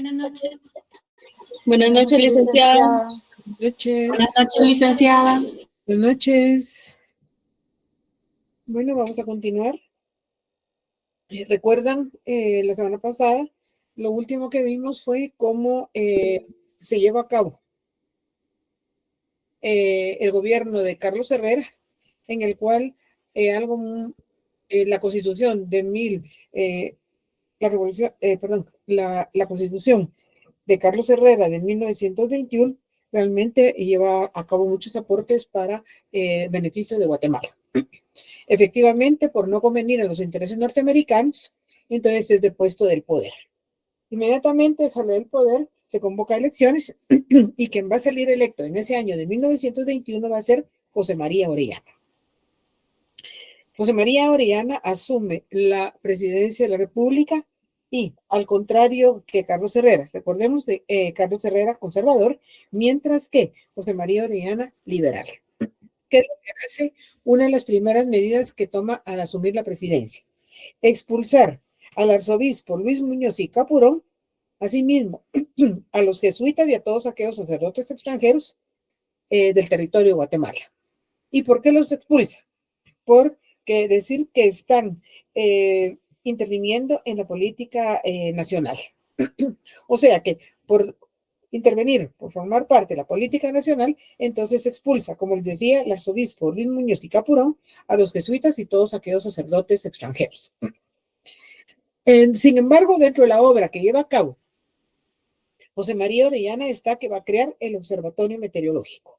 Buenas noches. Buenas noches, licenciada. Buenas noches. Buenas noches, licenciada. Buenas noches. Bueno, vamos a continuar. ¿Recuerdan la semana pasada? Lo último que vimos fue cómo se lleva a cabo el gobierno de Carlos Herrera, en el cual la Constitución de la Constitución de Carlos Herrera de 1921 realmente lleva a cabo muchos aportes para beneficio de Guatemala. Efectivamente, por no convenir a los intereses norteamericanos, entonces es depuesto del poder. Inmediatamente sale del poder, se convoca elecciones y quien va a salir electo en ese año de 1921 va a ser José María Orellana. José María Orellana asume la presidencia de la República y, al contrario que Carlos Herrera, recordemos de Carlos Herrera conservador, mientras que José María Orellana liberal. ¿Qué es lo que hace? Una de las primeras medidas que toma al asumir la presidencia: expulsar al arzobispo Luis Muñoz y Capurón, asimismo a los jesuitas y a todos aquellos sacerdotes extranjeros del territorio de Guatemala. ¿Y por qué los expulsa? Porque decir que están interviniendo en la política nacional. O sea que por intervenir, por formar parte de la política nacional, entonces expulsa, como les decía, el arzobispo Luis Muñoz y Capurón, a los jesuitas y todos aquellos sacerdotes extranjeros. Sin embargo, dentro de la obra que lleva a cabo José María Orellana está que va a crear el Observatorio Meteorológico.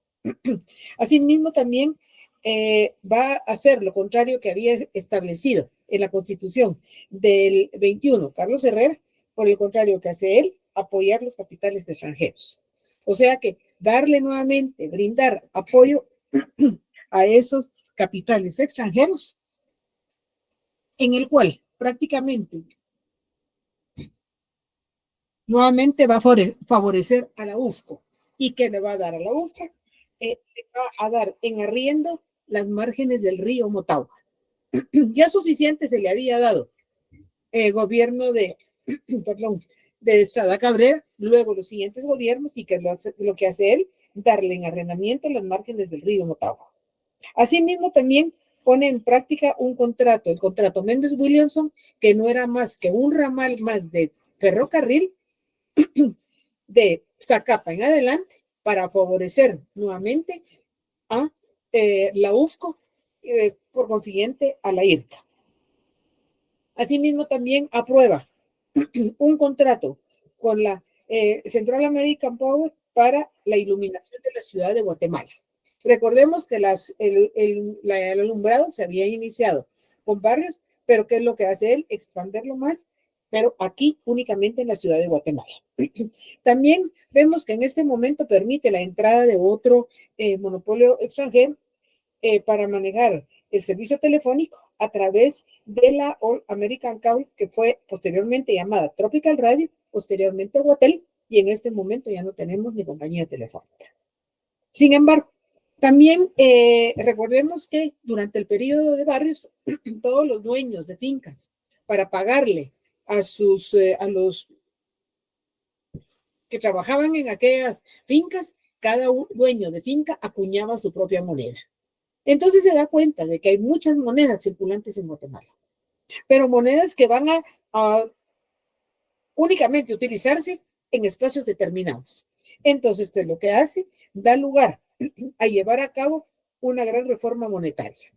Asimismo, también va a hacer lo contrario que había establecido en la Constitución del 21 Carlos Herrera, por el contrario que hace él, apoyar los capitales extranjeros. O sea que darle nuevamente, brindar apoyo a esos capitales extranjeros, en el cual prácticamente nuevamente va a favorecer a la UFCO. ¿Y qué le va a dar a la UFCO? Le va a dar en arriendo las márgenes del río Motagua. Ya suficiente se le había dado gobierno de Estrada Cabrera, luego los siguientes gobiernos, y que lo que hace él, darle en arrendamiento las márgenes del río Motagua. Asimismo, también pone en práctica un contrato, el contrato Méndez-Williamson, que no era más que un ramal más de ferrocarril de Zacapa en adelante para favorecer nuevamente a la UFCO, por consiguiente a la IRCA. Asimismo, también aprueba un contrato con la Central American Power para la iluminación de la ciudad de Guatemala. Recordemos que el alumbrado se había iniciado con barrios, pero ¿qué es lo que hace él? Expanderlo más, pero aquí únicamente en la ciudad de Guatemala. También vemos que en este momento permite la entrada de otro monopolio extranjero para manejar el servicio telefónico a través de la All American Cable, que fue posteriormente llamada Tropical Radio, posteriormente Guatel, y en este momento ya no tenemos ni compañía telefónica. Sin embargo, también recordemos que durante el periodo de Barrios, todos los dueños de fincas, para pagarle a los que trabajaban en aquellas fincas, cada dueño de finca acuñaba su propia moneda. Entonces se da cuenta de que hay muchas monedas circulantes en Guatemala, pero monedas que van a únicamente utilizarse en espacios determinados. Entonces, lo que hace, da lugar a llevar a cabo una gran reforma monetaria.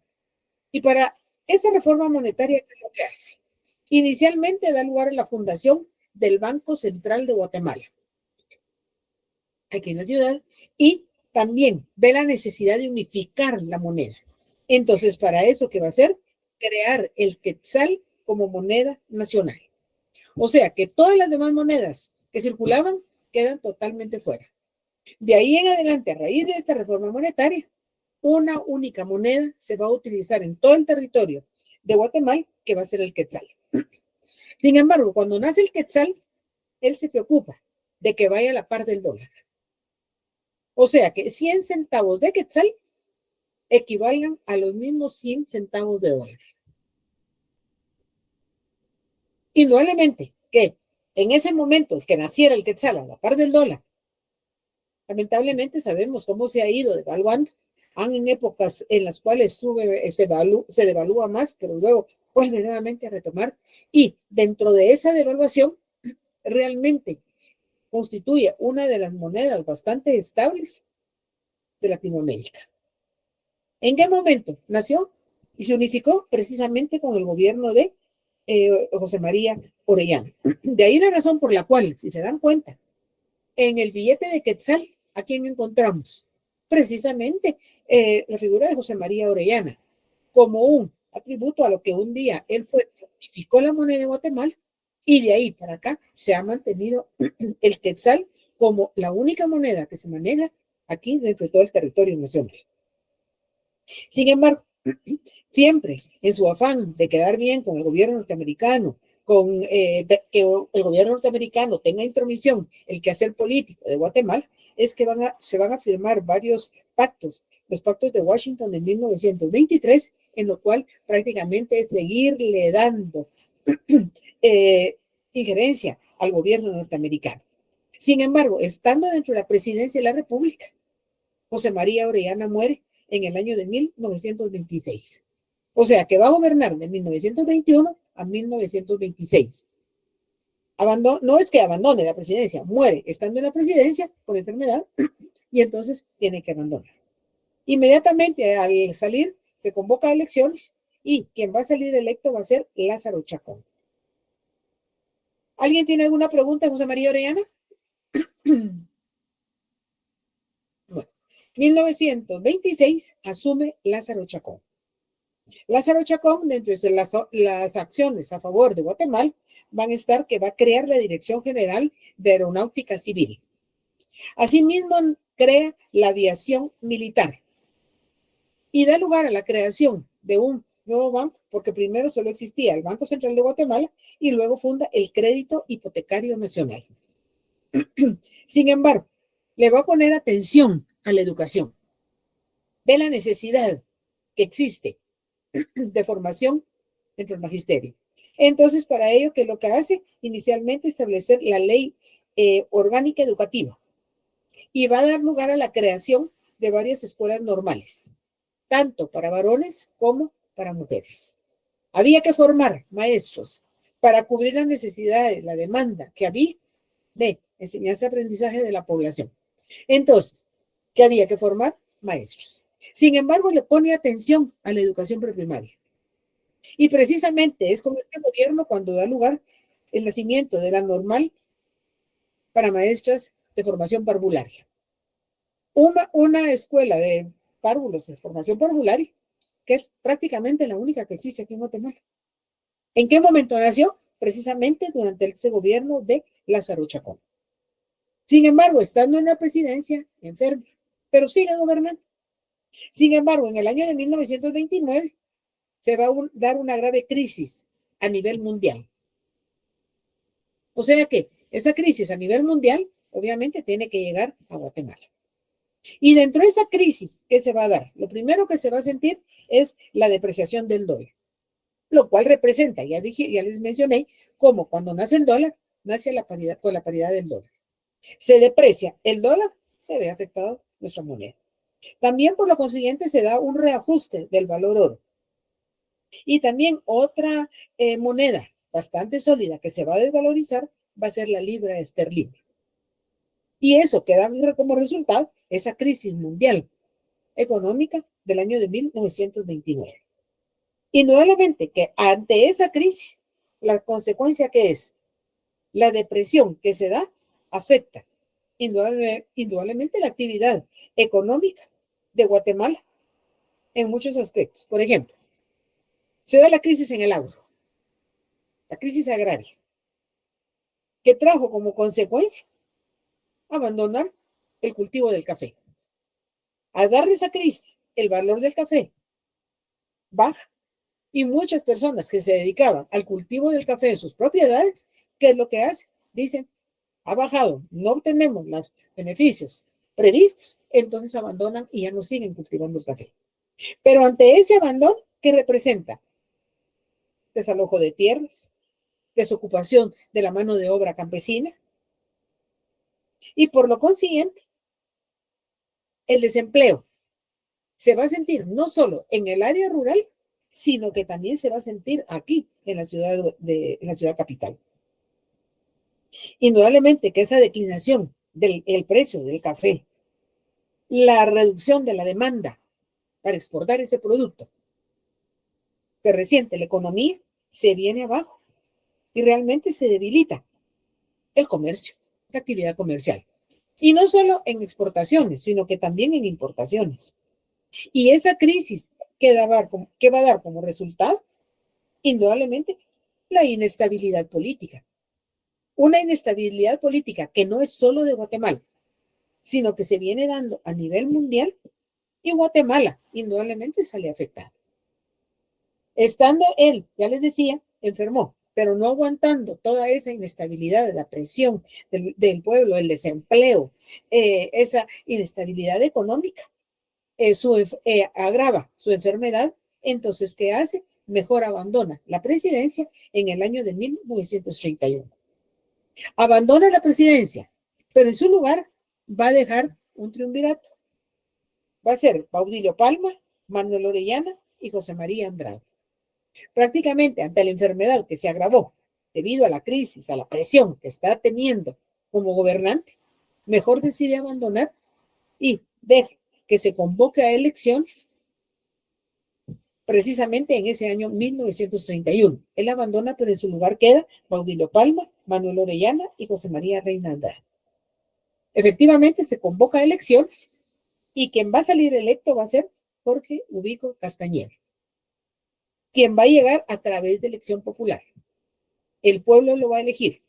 Y para esa reforma monetaria, ¿qué es lo que hace? Inicialmente da lugar a la fundación del Banco Central de Guatemala, aquí en la ciudad, y también ve la necesidad de unificar la moneda. Entonces, para eso, ¿qué va a hacer? Crear el quetzal como moneda nacional. O sea, que todas las demás monedas que circulaban quedan totalmente fuera. De ahí en adelante, a raíz de esta reforma monetaria, una única moneda se va a utilizar en todo el territorio de Guatemala, que va a ser el quetzal. Sin embargo, cuando nace el quetzal, él se preocupa de que vaya a la par del dólar. O sea, que 100 centavos de quetzal equivalgan a los mismos 100 centavos de dólar. Indudablemente que En ese momento, el que naciera el quetzal a la par del dólar, lamentablemente sabemos cómo se ha ido devaluando. Han en épocas en las cuales se devalúa más, pero luego vuelve nuevamente a retomar. Y dentro de esa devaluación, realmente constituye una de las monedas bastante estables de Latinoamérica. ¿En qué momento nació y se unificó? Precisamente con el gobierno de José María Orellana. De ahí la razón por la cual, si se dan cuenta, en el billete de Quetzal, ¿a quién encontramos? Precisamente la figura de José María Orellana, como un atributo a lo que un día él fue, unificó la moneda de Guatemala, y de ahí para acá se ha mantenido el Quetzal como la única moneda que se maneja aquí dentro de todo el territorio nacional. Sin embargo, siempre en su afán de quedar bien con el gobierno norteamericano, que el gobierno norteamericano tenga intromisión en el quehacer político de Guatemala, es que se van a firmar varios pactos, los pactos de Washington de 1923, en lo cual prácticamente es seguirle dando injerencia al gobierno norteamericano. Sin embargo, estando dentro de la presidencia de la República, José María Orellana muere en el año de 1926. O sea, que va a gobernar de 1921 a 1926. No es que abandone la presidencia, muere estando en la presidencia por enfermedad y entonces tiene que abandonar. Inmediatamente al salir se convoca a elecciones y quien va a salir electo va a ser Lázaro Chacón. ¿Alguien tiene alguna pregunta, José María Orellana? Bueno, 1926 asume Lázaro Chacón. Lázaro Chacón, dentro de las acciones a favor de Guatemala, van a estar que va a crear la Dirección General de Aeronáutica Civil. Asimismo, crea la aviación militar y da lugar a la creación de un nuevo banco, porque primero solo existía el Banco Central de Guatemala y luego funda el Crédito Hipotecario Nacional. Sin embargo, le va a poner atención a la educación. Ve la necesidad que existe de formación dentro del magisterio. Entonces, para ello, ¿qué es lo que hace? Inicialmente establecer la ley orgánica educativa y va a dar lugar a la creación de varias escuelas normales, tanto para varones como para mujeres. Había que formar maestros para cubrir las necesidades, la demanda que había de enseñanza-aprendizaje de la población. Entonces, ¿qué había que formar? Maestros. Sin embargo, le pone atención a la educación preprimaria. Y precisamente es con este gobierno cuando da lugar el nacimiento de la normal para maestras de formación parvularia. Una escuela de párvulos de formación parvularia, que es prácticamente la única que existe aquí en Guatemala. ¿En qué momento nació? Precisamente durante ese gobierno de Lázaro Chacón. Sin embargo, estando en la presidencia, enferma, pero sigue gobernando. Sin embargo, en el año de 1929 se va a dar una grave crisis a nivel mundial. O sea que esa crisis a nivel mundial, obviamente, tiene que llegar a Guatemala. Y dentro de esa crisis, ¿qué se va a dar? Lo primero que se va a sentir es la depreciación del dólar, lo cual representa, ya les mencioné, como cuando nace el dólar, nace con la paridad del dólar. Se deprecia el dólar, se ve afectado nuestra moneda. También, por lo consiguiente, se da un reajuste del valor oro. Y también otra moneda bastante sólida que se va a desvalorizar va a ser la libra esterlina. Y eso que da como resultado esa crisis mundial económica del año de 1929. Indudablemente que ante esa crisis, la consecuencia que es la depresión que se da afecta indudablemente la actividad económica de Guatemala en muchos aspectos. Por ejemplo, se da la crisis en el agro, la crisis agraria, que trajo como consecuencia abandonar el cultivo del café. Al darle esa crisis, el valor del café baja y muchas personas que se dedicaban al cultivo del café en sus propiedades, ¿qué es lo que hacen? Dicen, ha bajado, no obtenemos los beneficios previstos, entonces abandonan y ya no siguen cultivando el café. Pero ante ese abandono, ¿qué representa? Desalojo de tierras, desocupación de la mano de obra campesina y por lo consiguiente, el desempleo se va a sentir no solo en el área rural, sino que también se va a sentir aquí en la ciudad capital. Indudablemente que esa declinación del precio del café, la reducción de la demanda para exportar ese producto, que resiente la economía, se viene abajo y realmente se debilita el comercio, la actividad comercial. Y no solo en exportaciones, sino que también en importaciones. Y esa crisis que va a dar como resultado, indudablemente, la inestabilidad política. Una inestabilidad política que no es solo de Guatemala, sino que se viene dando a nivel mundial y Guatemala, indudablemente, sale afectada. Estando él, ya les decía, enfermó, pero no aguantando toda esa inestabilidad, la presión del pueblo, el desempleo, esa inestabilidad económica, agrava su enfermedad. Entonces, ¿qué hace? Mejor abandona la presidencia en el año de 1931. Abandona la presidencia, pero en su lugar va a dejar un triunvirato. Va a ser Baudilio Palma, Manuel Orellana y José María Andrade. Prácticamente ante la enfermedad que se agravó debido a la crisis, a la presión que está teniendo como gobernante, mejor decide abandonar y deja que se convoque a elecciones precisamente en ese año 1931. Él abandona, pero en su lugar queda Baudilio Palma, Manuel Orellana y José María Reina Andrade. Efectivamente, se convoca a elecciones y quien va a salir electo va a ser Jorge Ubico Castañeda, quien va a llegar a través de elección popular. El pueblo lo va a elegir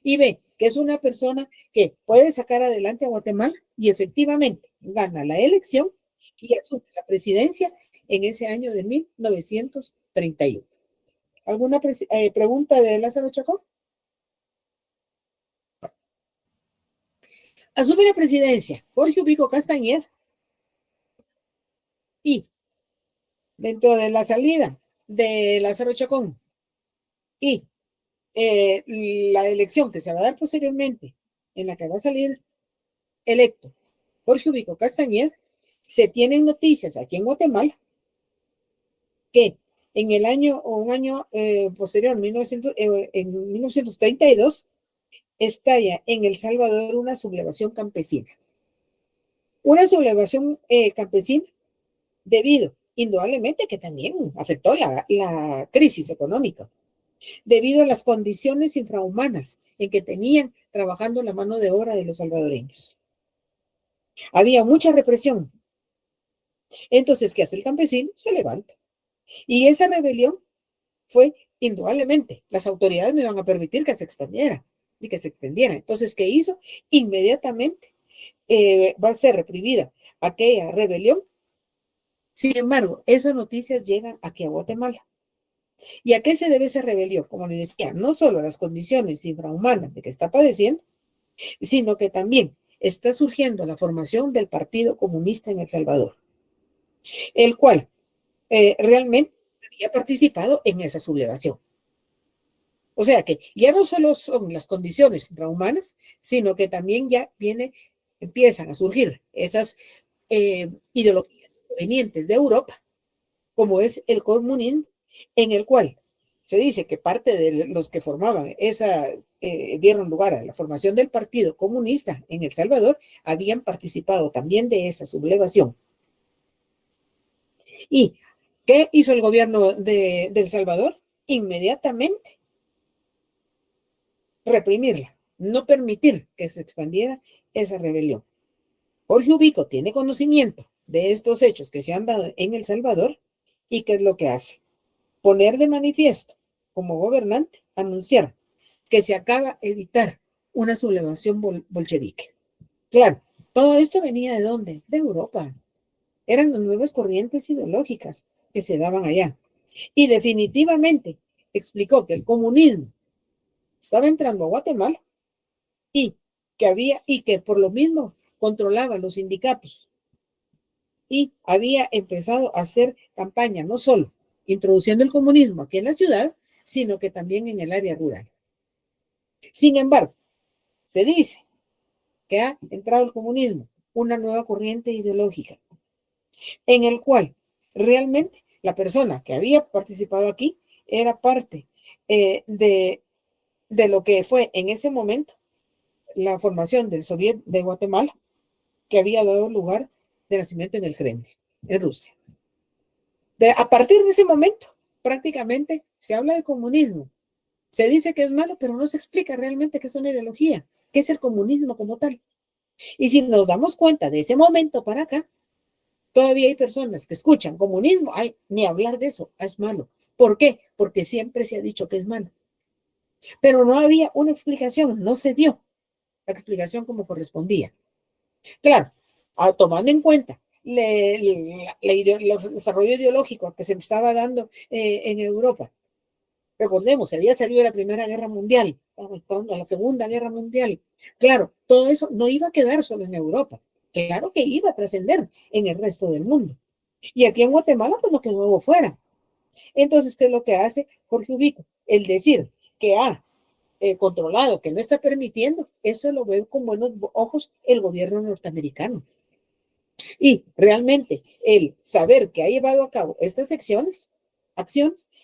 y ve que es una persona que puede sacar adelante a Guatemala y efectivamente gana la elección y asume la presidencia en ese año de 1931. ¿Alguna pregunta de Lázaro Chacón? Asume la presidencia Jorge Ubico Castañeda y dentro de la salida de Lázaro Chacón y la elección que se va a dar posteriormente, en la que va a salir electo Jorge Ubico Castañeda, se tienen noticias aquí en Guatemala que en el año o un año posterior, en 1932, estalla en El Salvador una sublevación campesina. Una sublevación campesina debido, indudablemente, que también afectó la crisis económica, debido a las condiciones infrahumanas en que tenían trabajando la mano de obra de los salvadoreños. Había mucha represión. Entonces, ¿qué hace el campesino? Se levanta. Y esa rebelión fue, indudablemente, las autoridades no iban a permitir que se expandiera y que se extendiera. Entonces, ¿qué hizo? Inmediatamente va a ser reprimida aquella rebelión. Sin embargo, esas noticias llegan aquí a Guatemala. ¿Y a qué se debe esa rebelión? Como les decía, no solo a las condiciones infrahumanas de que está padeciendo, sino que también está surgiendo la formación del Partido Comunista en El Salvador, el cual realmente había participado en esa sublevación. O sea que ya no solo son las condiciones infrahumanas, sino que también ya empiezan a surgir esas ideologías provenientes de Europa, como es el comunismo, en el cual se dice que parte de los que formaban dieron lugar a la formación del Partido Comunista en El Salvador, habían participado también de esa sublevación. ¿Y qué hizo el gobierno de El Salvador? Inmediatamente reprimirla, no permitir que se expandiera esa rebelión. Jorge Ubico tiene conocimiento de estos hechos que se han dado en El Salvador y ¿qué es lo que hace? Poner de manifiesto como gobernante, anunciar que se acaba de evitar una sublevación bolchevique. Claro, todo esto venía ¿de dónde? De Europa. Eran las nuevas corrientes ideológicas que se daban allá. Y definitivamente explicó que el comunismo estaba entrando a Guatemala y que por lo mismo controlaba los sindicatos y había empezado a hacer campaña, no solo introduciendo el comunismo aquí en la ciudad, sino que también en el área rural. Sin embargo, se dice que ha entrado el comunismo, una nueva corriente ideológica, en el cual realmente la persona que había participado aquí era parte de lo que fue en ese momento la formación del Soviet de Guatemala, que había dado lugar de nacimiento en el Kremlin, en Rusia. A partir de ese momento, prácticamente se habla de comunismo. Se dice que es malo, pero no se explica realmente qué es una ideología, qué es el comunismo como tal. Y si nos damos cuenta de ese momento para acá, todavía hay personas que escuchan comunismo, ay, ni hablar de eso, es malo. ¿Por qué? Porque siempre se ha dicho que es malo. Pero no había una explicación, no se dio la explicación como correspondía. Claro, tomando en cuenta el desarrollo ideológico que se estaba dando en Europa. Recordemos, se había salido de la Primera Guerra Mundial, a la Segunda Guerra Mundial. Claro, todo eso no iba a quedar solo en Europa. Claro que iba a trascender en el resto del mundo. Y aquí en Guatemala, pues no quedó fuera. Entonces, ¿qué es lo que hace Jorge Ubico? El decir que ha controlado, que no está permitiendo, eso lo ve con buenos ojos el gobierno norteamericano. Y realmente el saber que ha llevado a cabo estas acciones,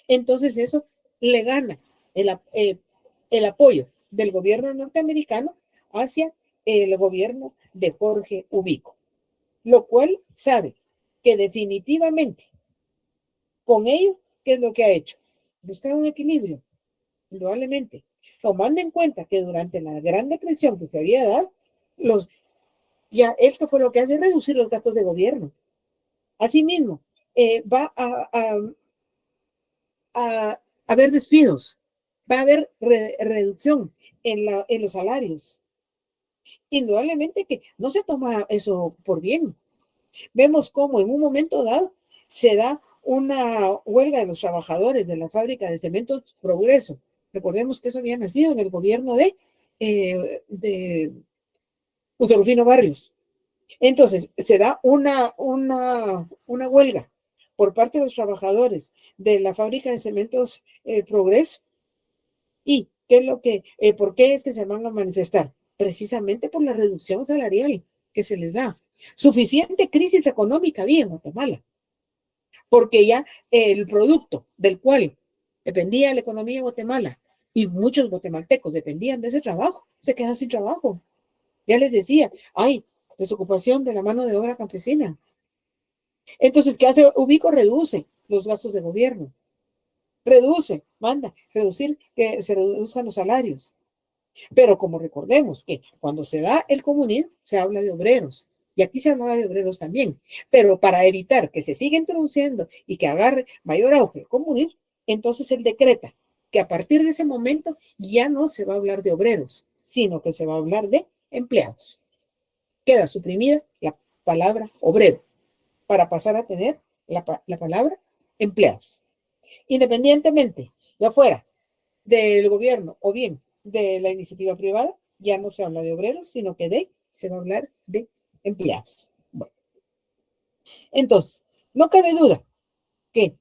entonces eso le gana el apoyo del gobierno norteamericano hacia el gobierno de Jorge Ubico, lo cual sabe que definitivamente con ello, ¿qué es lo que ha hecho? Buscar un equilibrio, indudablemente, tomando en cuenta que durante la Gran Depresión que se había dado, ya esto fue lo que hace reducir los gastos de gobierno. Asimismo, va a haber despidos, va a haber reducción en los salarios. Indudablemente que no se toma eso por bien. Vemos cómo en un momento dado se da una huelga de los trabajadores de la fábrica de cementos Progreso. Recordemos que eso había nacido en el gobierno de José Rufino Barrios. Entonces, se da una huelga por parte de los trabajadores de la fábrica de cementos Progreso. ¿Y qué es por qué es que se van a manifestar? Precisamente por la reducción salarial que se les da. Suficiente crisis económica había en Guatemala, porque ya el producto del cual dependía la economía de Guatemala y muchos guatemaltecos dependían de ese trabajo, se quedan sin trabajo. Ya les decía, hay desocupación de la mano de obra campesina. Entonces, ¿qué hace Ubico? Reduce los gastos de gobierno. Manda reducir, que se reduzcan los salarios. Pero como recordemos que cuando se da el comunismo, se habla de obreros. Y aquí se hablaba de obreros también. Pero para evitar que se siga introduciendo y que agarre mayor auge el comunismo, entonces él decreta que a partir de ese momento ya no se va a hablar de obreros, sino que se va a hablar de empleados. Queda suprimida la palabra obrero para pasar a tener la palabra empleados. Independientemente, ya fuera del gobierno o bien de la iniciativa privada, ya no se habla de obreros, sino que se va a hablar de empleados. Bueno, entonces, no cabe duda que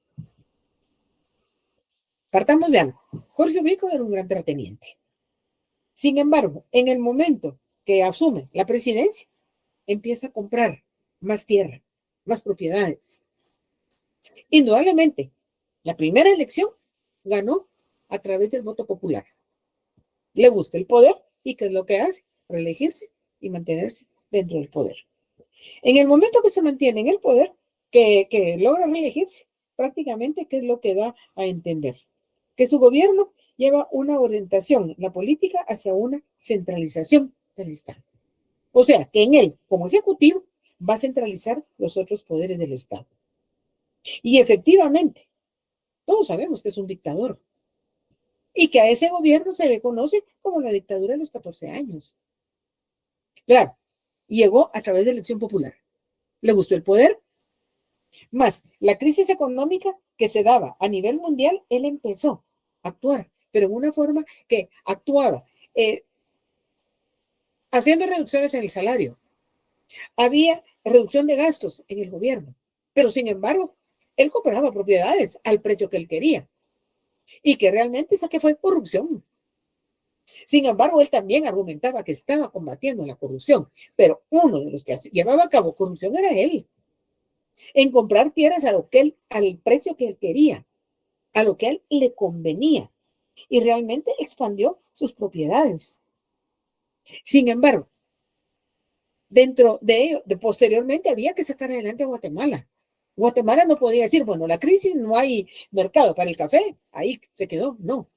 partamos de algo. Jorge Ubico era un gran terrateniente. Sin embargo, en el momento que asume la presidencia, empieza a comprar más tierra, más propiedades. Indudablemente, la primera elección ganó a través del voto popular. Le gusta el poder y ¿qué es lo que hace? Reelegirse y mantenerse dentro del poder. En el momento que se mantiene en el poder, que logra reelegirse, prácticamente, ¿qué es lo que da a entender? Que su gobierno lleva una orientación, la política, hacia una centralización del Estado. O sea, que en él, como ejecutivo, va a centralizar los otros poderes del Estado. Y efectivamente, todos sabemos que es un dictador y que a ese gobierno se le conoce como la dictadura de los 14 años. Claro, llegó a través de elección popular. Le gustó el poder, más la crisis económica que se daba a nivel mundial, él empezó a actuar, pero en una forma que actuaba haciendo reducciones en el salario. Había reducción de gastos en el gobierno, pero sin embargo, él compraba propiedades al precio que él quería. y que realmente esa que fue corrupción. Sin embargo, él también argumentaba que estaba combatiendo la corrupción, pero uno de los que llevaba a cabo corrupción era él, en comprar tierras a lo que él, al precio que él quería, a lo que a él le convenía, y realmente expandió sus propiedades. Sin embargo, dentro de ello, posteriormente había que sacar adelante a Guatemala. Guatemala no podía decir, bueno, la crisis, no hay mercado para el café, ahí se quedó. No,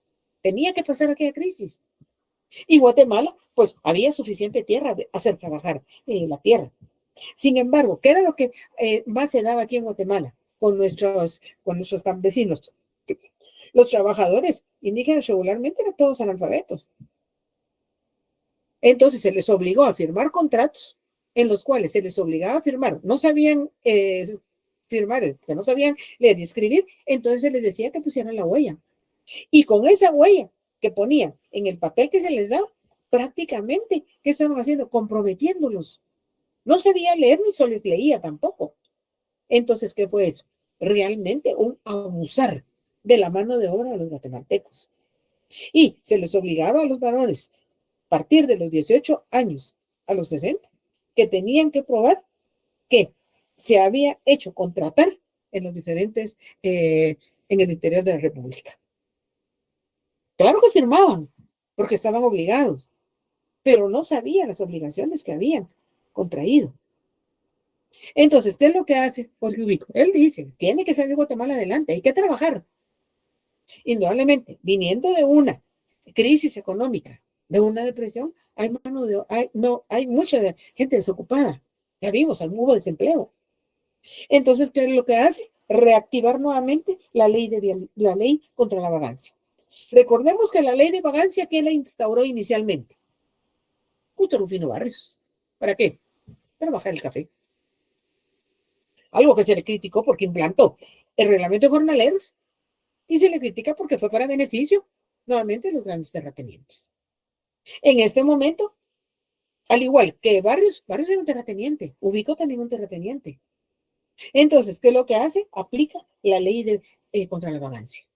tenía que pasar aquella crisis. Y Guatemala, pues había suficiente tierra de hacer trabajar la tierra. Sin embargo, ¿qué era lo que más se daba aquí en Guatemala con nuestros campesinos? Los trabajadores indígenas regularmente eran todos analfabetos. Entonces se les obligó a firmar contratos en los cuales se les obligaba a firmar. No sabían firmar, que no sabían leer y escribir, entonces se les decía que pusieran la huella. Y con esa huella que ponían en el papel que se les daba, prácticamente, ¿qué estaban haciendo? Comprometiéndolos. No sabía leer ni se les leía tampoco. Entonces, ¿qué fue eso? Realmente un abusar de la mano de obra de los guatemaltecos. Y se les obligaba a los varones, a partir de los 18 años a los 60, que tenían que probar que se había hecho contratar en los diferentes, en el interior de la República. Claro que firmaban, porque estaban obligados, pero no sabían las obligaciones que habían contraído. Entonces, ¿qué es lo que hace Jorge Ubico? Él dice, tiene que salir Guatemala adelante, hay que trabajar. Indudablemente, viniendo de una crisis económica, de una depresión, hay mucha gente desocupada. Ya vimos, hubo desempleo. Entonces, ¿qué es lo que hace? Reactivar nuevamente la ley contra la vagancia. Recordemos que la ley de vagancia, ¿quién la instauró inicialmente? Justo Rufino Barrios. ¿Para qué? Trabajar el café. Algo que se le criticó porque implantó el reglamento de jornaleros y se le critica porque fue para beneficio nuevamente de los grandes terratenientes. En este momento, al igual que Barrios era un terrateniente, Ubico también un terrateniente. Entonces, ¿qué es lo que hace? Aplica la ley contra la vagancia.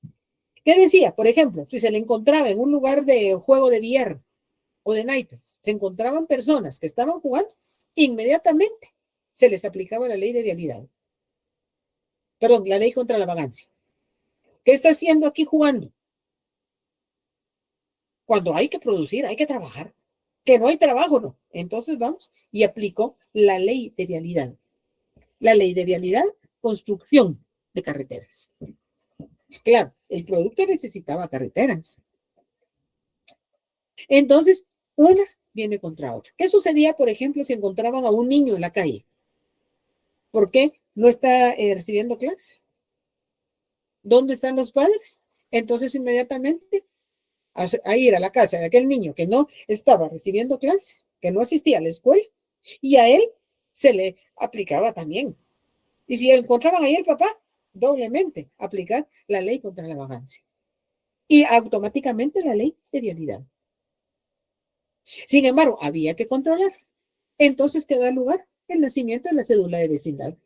¿Qué decía? Por ejemplo, si se le encontraba en un lugar de juego de billar o de naipes, se encontraban personas que estaban jugando, inmediatamente se les aplicaba la ley de vialidad. Perdón, la ley contra la vagancia. ¿Qué está haciendo aquí jugando? Cuando hay que producir, hay que trabajar. Que no hay trabajo, no. Entonces vamos y aplicó la ley de vialidad. La ley de vialidad, construcción de carreteras. Claro, el producto necesitaba carreteras. Entonces, una viene contra otra. ¿Qué sucedía, por ejemplo, si encontraban a un niño en la calle? ¿Por qué no está recibiendo clases? ¿Dónde están los padres? Entonces, inmediatamente, a ir a la casa de aquel niño que no estaba recibiendo clases, que no asistía a la escuela, y a él se le aplicaba también. Y si encontraban ahí el papá, doblemente aplicar la ley contra la vagancia. Y automáticamente la ley de vialidad. Sin embargo, había que controlar. Entonces quedó el lugar el nacimiento de la cédula de vecindad.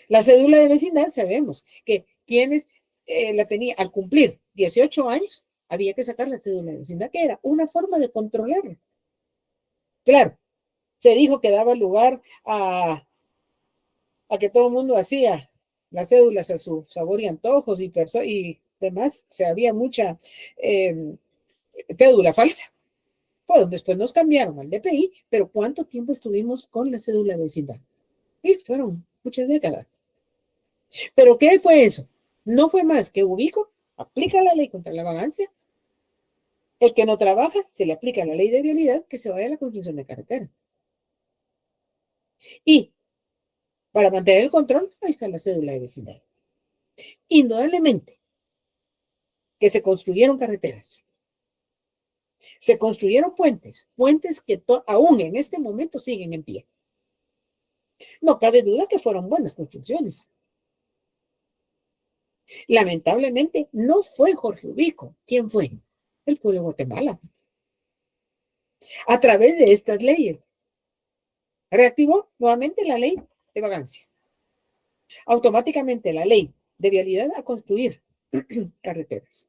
La cédula de vecindad, sabemos que quienes la tenían al cumplir 18 años, había que sacar la cédula de vecindad, que era una forma de controlarla. Claro, se dijo que daba lugar a que todo el mundo hacía las cédulas a su sabor y antojos y demás, había mucha cédula falsa. Pues después nos cambiaron al DPI, pero ¿cuánto tiempo estuvimos con la cédula de vecindad? Y fueron muchas décadas. ¿Pero qué fue eso? No fue más que Ubico aplica la ley contra la vagancia. El que no trabaja, se le aplica la ley de vialidad, que se vaya a la construcción de carreteras. Y para mantener el control, ahí está la cédula de vecindad. Indudablemente que se construyeron carreteras, se construyeron puentes que aún en este momento siguen en pie. No cabe duda que fueron buenas construcciones. Lamentablemente, no fue Jorge Ubico. ¿Quién fue? El pueblo de Guatemala. A través de estas leyes, reactivó nuevamente la ley de vagancia. Automáticamente la ley de vialidad a construir carreteras.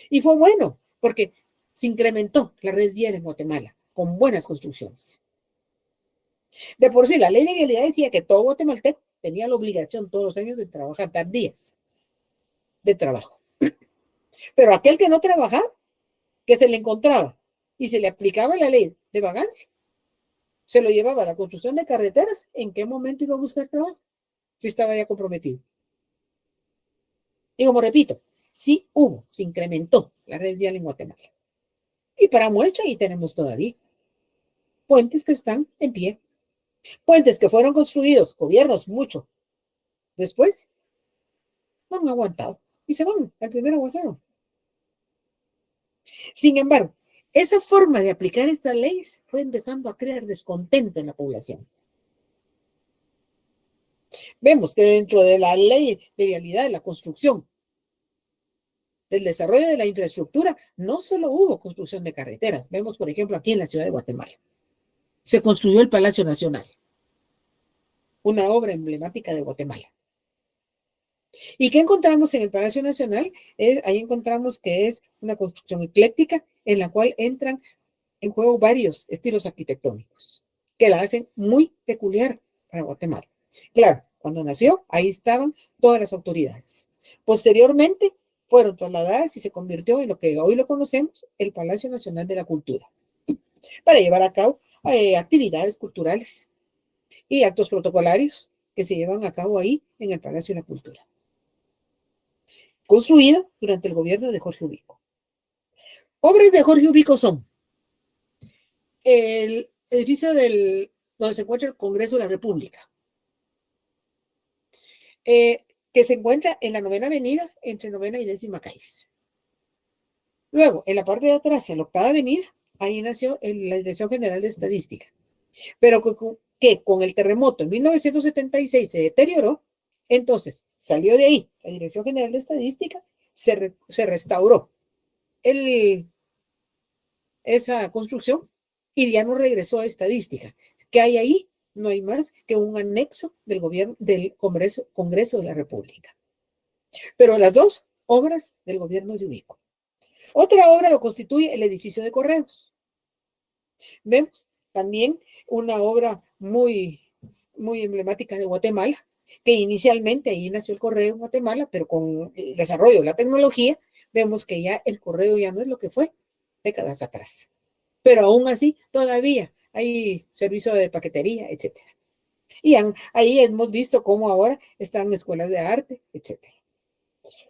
Y fue bueno, porque se incrementó la red vial en Guatemala con buenas construcciones. De por sí, la ley de vialidad decía que todo guatemalteco tenía la obligación todos los años de trabajar, dar días de trabajo. Pero aquel que no trabajaba, que se le encontraba y se le aplicaba la ley de vagancia, se lo llevaba a la construcción de carreteras. ¿En qué momento iba a buscar trabajo? Si estaba ya comprometido. Y como repito, sí hubo, se incrementó la red vial en Guatemala. Y para muestra, ahí tenemos todavía puentes que están en pie. Puentes que fueron construidos, gobiernos mucho después, no han aguantado y se van al primer aguacero. Sin embargo, esa forma de aplicar estas leyes fue empezando a crear descontento en la población. Vemos que dentro de la ley de vialidad de la construcción, del desarrollo de la infraestructura, no solo hubo construcción de carreteras. Vemos, por ejemplo, aquí en la ciudad de Guatemala. Se construyó el Palacio Nacional, una obra emblemática de Guatemala. ¿Y qué encontramos en el Palacio Nacional? Ahí encontramos que es una construcción ecléctica en la cual entran en juego varios estilos arquitectónicos que la hacen muy peculiar para Guatemala. Claro, cuando nació, ahí estaban todas las autoridades. Posteriormente, fueron trasladadas y se convirtió en lo que hoy lo conocemos, el Palacio Nacional de la Cultura, para llevar a cabo actividades culturales y actos protocolarios que se llevan a cabo ahí en el Palacio de la Cultura. Construido durante el gobierno de Jorge Ubico. Obras de Jorge Ubico son el edificio donde se encuentra el Congreso de la República, que se encuentra en la 9ª Avenida, entre 9ª y 10ª calles. Luego, en la parte de atrás, en la 8ª Avenida, ahí nació la Dirección General de Estadística, pero que con el terremoto en 1976 se deterioró. Entonces, salió de ahí la Dirección General de Estadística, se restauró esa construcción y ya no regresó a estadística. ¿Qué hay ahí? No hay más que un anexo del gobierno, del Congreso de la República. Pero las dos obras del gobierno de Ubico. Otra obra lo constituye el edificio de correos. Vemos también una obra muy, muy emblemática de Guatemala, que inicialmente ahí nació el correo en Guatemala, pero con el desarrollo de la tecnología, vemos que ya el correo ya no es lo que fue décadas atrás. Pero aún así, todavía hay servicio de paquetería, etc. Y ahí hemos visto cómo ahora están escuelas de arte, etc.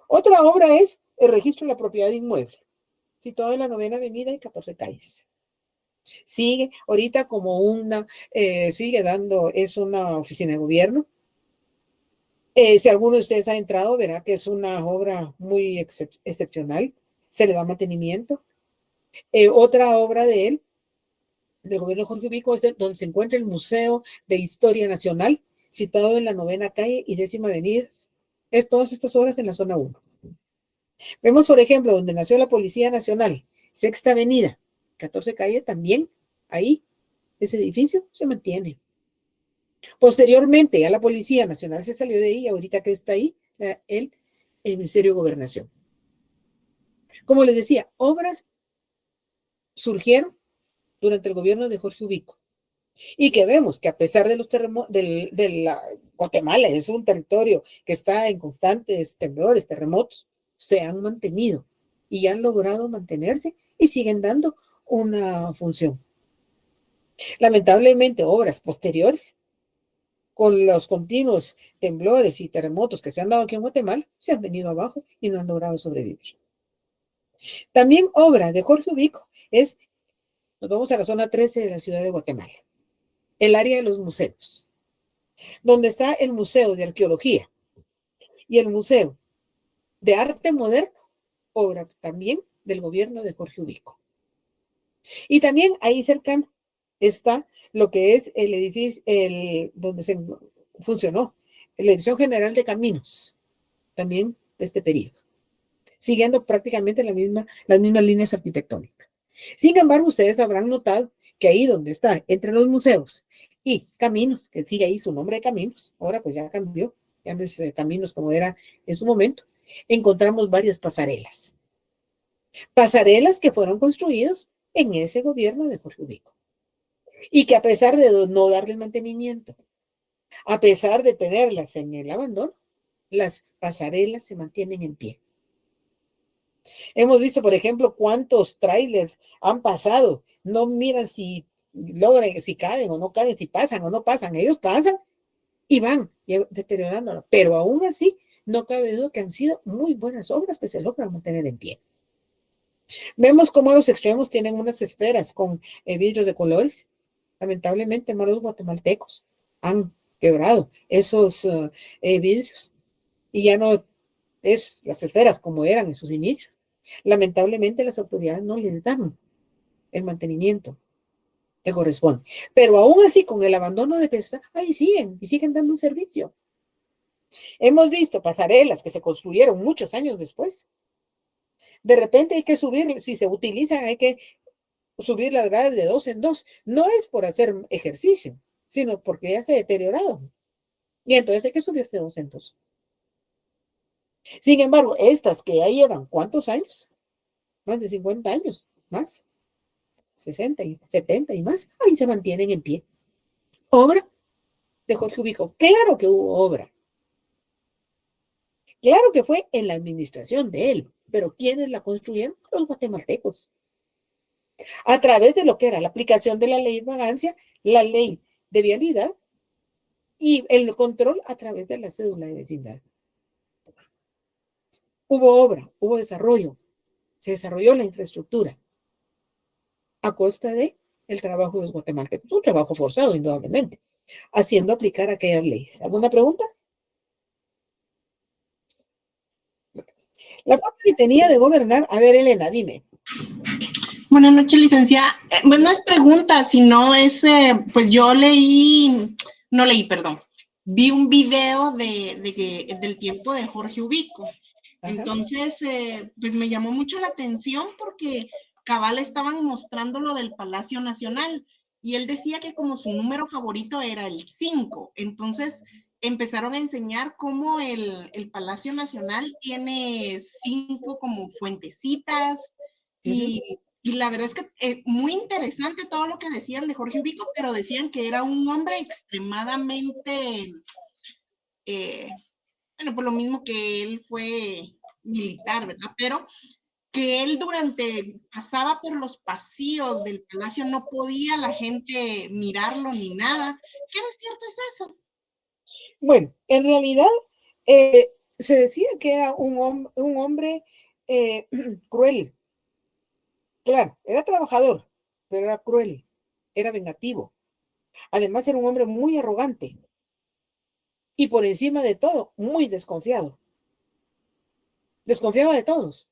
Otra obra es el registro de la propiedad inmueble, situado en la 9ª Avenida y 14 calles. Sigue ahorita como sigue dando, es una oficina de gobierno. Si alguno de ustedes ha entrado, verá que es una obra muy excepcional. Se le da mantenimiento. Otra obra de él, del gobierno de Jorge Ubico, es donde se encuentra el Museo de Historia Nacional, situado en la 9ª calle y 10ª Avenida. Todas estas obras en la zona 1. Vemos, por ejemplo, donde nació la Policía Nacional, 6ª Avenida, 14 calle, también ahí ese edificio se mantiene. Posteriormente, ya la Policía Nacional se salió de ahí, ahorita que está ahí, el Ministerio de Gobernación. Como les decía, obras surgieron durante el gobierno de Jorge Ubico. Y que vemos que a pesar de los terremotos, Guatemala es un territorio que está en constantes temblores, terremotos, se han mantenido y han logrado mantenerse y siguen dando una función. Lamentablemente, obras posteriores, con los continuos temblores y terremotos que se han dado aquí en Guatemala, se han venido abajo y no han logrado sobrevivir. También obra de Jorge Ubico nos vamos a la zona 13 de la ciudad de Guatemala, el área de los museos, donde está el Museo de Arqueología y el Museo de Arte Moderno, obra también del gobierno de Jorge Ubico. Y también ahí cercano está lo que es el edificio, donde se funcionó, la Dirección General de Caminos, también de este periodo, siguiendo prácticamente las mismas líneas arquitectónicas. Sin embargo, ustedes habrán notado que ahí donde está, entre los museos y Caminos, que sigue ahí su nombre de Caminos, ahora pues ya cambió, ya no es Caminos como era en su momento, encontramos varias pasarelas. Pasarelas que fueron construidas en ese gobierno de Jorge Ubico. Y que a pesar de no darles mantenimiento, a pesar de tenerlas en el abandono, las pasarelas se mantienen en pie. Hemos visto, por ejemplo, cuántos trailers han pasado. No miran si logran, si caen o no caen, si pasan o no pasan. Ellos pasan y van deteriorándolo. Pero aún así, no cabe duda que han sido muy buenas obras que se logran mantener en pie. Vemos cómo los extremos tienen unas esferas con vidrios de colores. Lamentablemente, malos guatemaltecos han quebrado esos vidrios y ya no es las esferas como eran en sus inicios. Lamentablemente, las autoridades no les dan el mantenimiento que corresponde. Pero aún así, con el abandono de que está, ahí siguen y siguen dando un servicio. Hemos visto pasarelas que se construyeron muchos años después. De repente hay que subir, si se utilizan, hay que subir las gradas de 2 en 2. No es por hacer ejercicio, sino porque ya se deterioraron. Y entonces hay que subirse de 2 en 2. Sin embargo, estas que ya llevan, ¿cuántos años? Más de 50 años, más. 60 y 70 y más, ahí se mantienen en pie. Obra de Jorge Ubico. Claro que hubo obra. Claro que fue en la administración de él, pero ¿quiénes la construyeron? Los guatemaltecos. A través de lo que era la aplicación de la ley de vagancia, la ley de vialidad y el control a través de la cédula de vecindad. Hubo obra, hubo desarrollo, se desarrolló la infraestructura a costa de el trabajo de los guatemaltecos, un trabajo forzado, indudablemente, haciendo aplicar aquellas leyes. ¿Alguna pregunta? La forma que tenía de gobernar, a ver, Elena, dime. Buenas noches, licenciada. Pues no es pregunta, sino es, pues yo perdón. Vi un video del tiempo de Jorge Ubico. Ajá. Entonces, pues me llamó mucho la atención porque cabal estaban mostrando lo del Palacio Nacional y él decía que como su número favorito era el 5. Entonces, empezaron a enseñar cómo el Palacio Nacional tiene 5 como fuentecitas y la verdad es que muy interesante todo lo que decían de Jorge Ubico, pero decían que era un hombre extremadamente, bueno, por lo mismo que él fue militar, ¿verdad? Pero que él pasaba por los pasillos del palacio, no podía la gente mirarlo ni nada. ¿Qué de cierto es eso? Bueno, en realidad se decía que era un hombre cruel. Claro, era trabajador, pero era cruel, era vengativo. Además, era un hombre muy arrogante y por encima de todo, muy desconfiado. Desconfiaba de todos.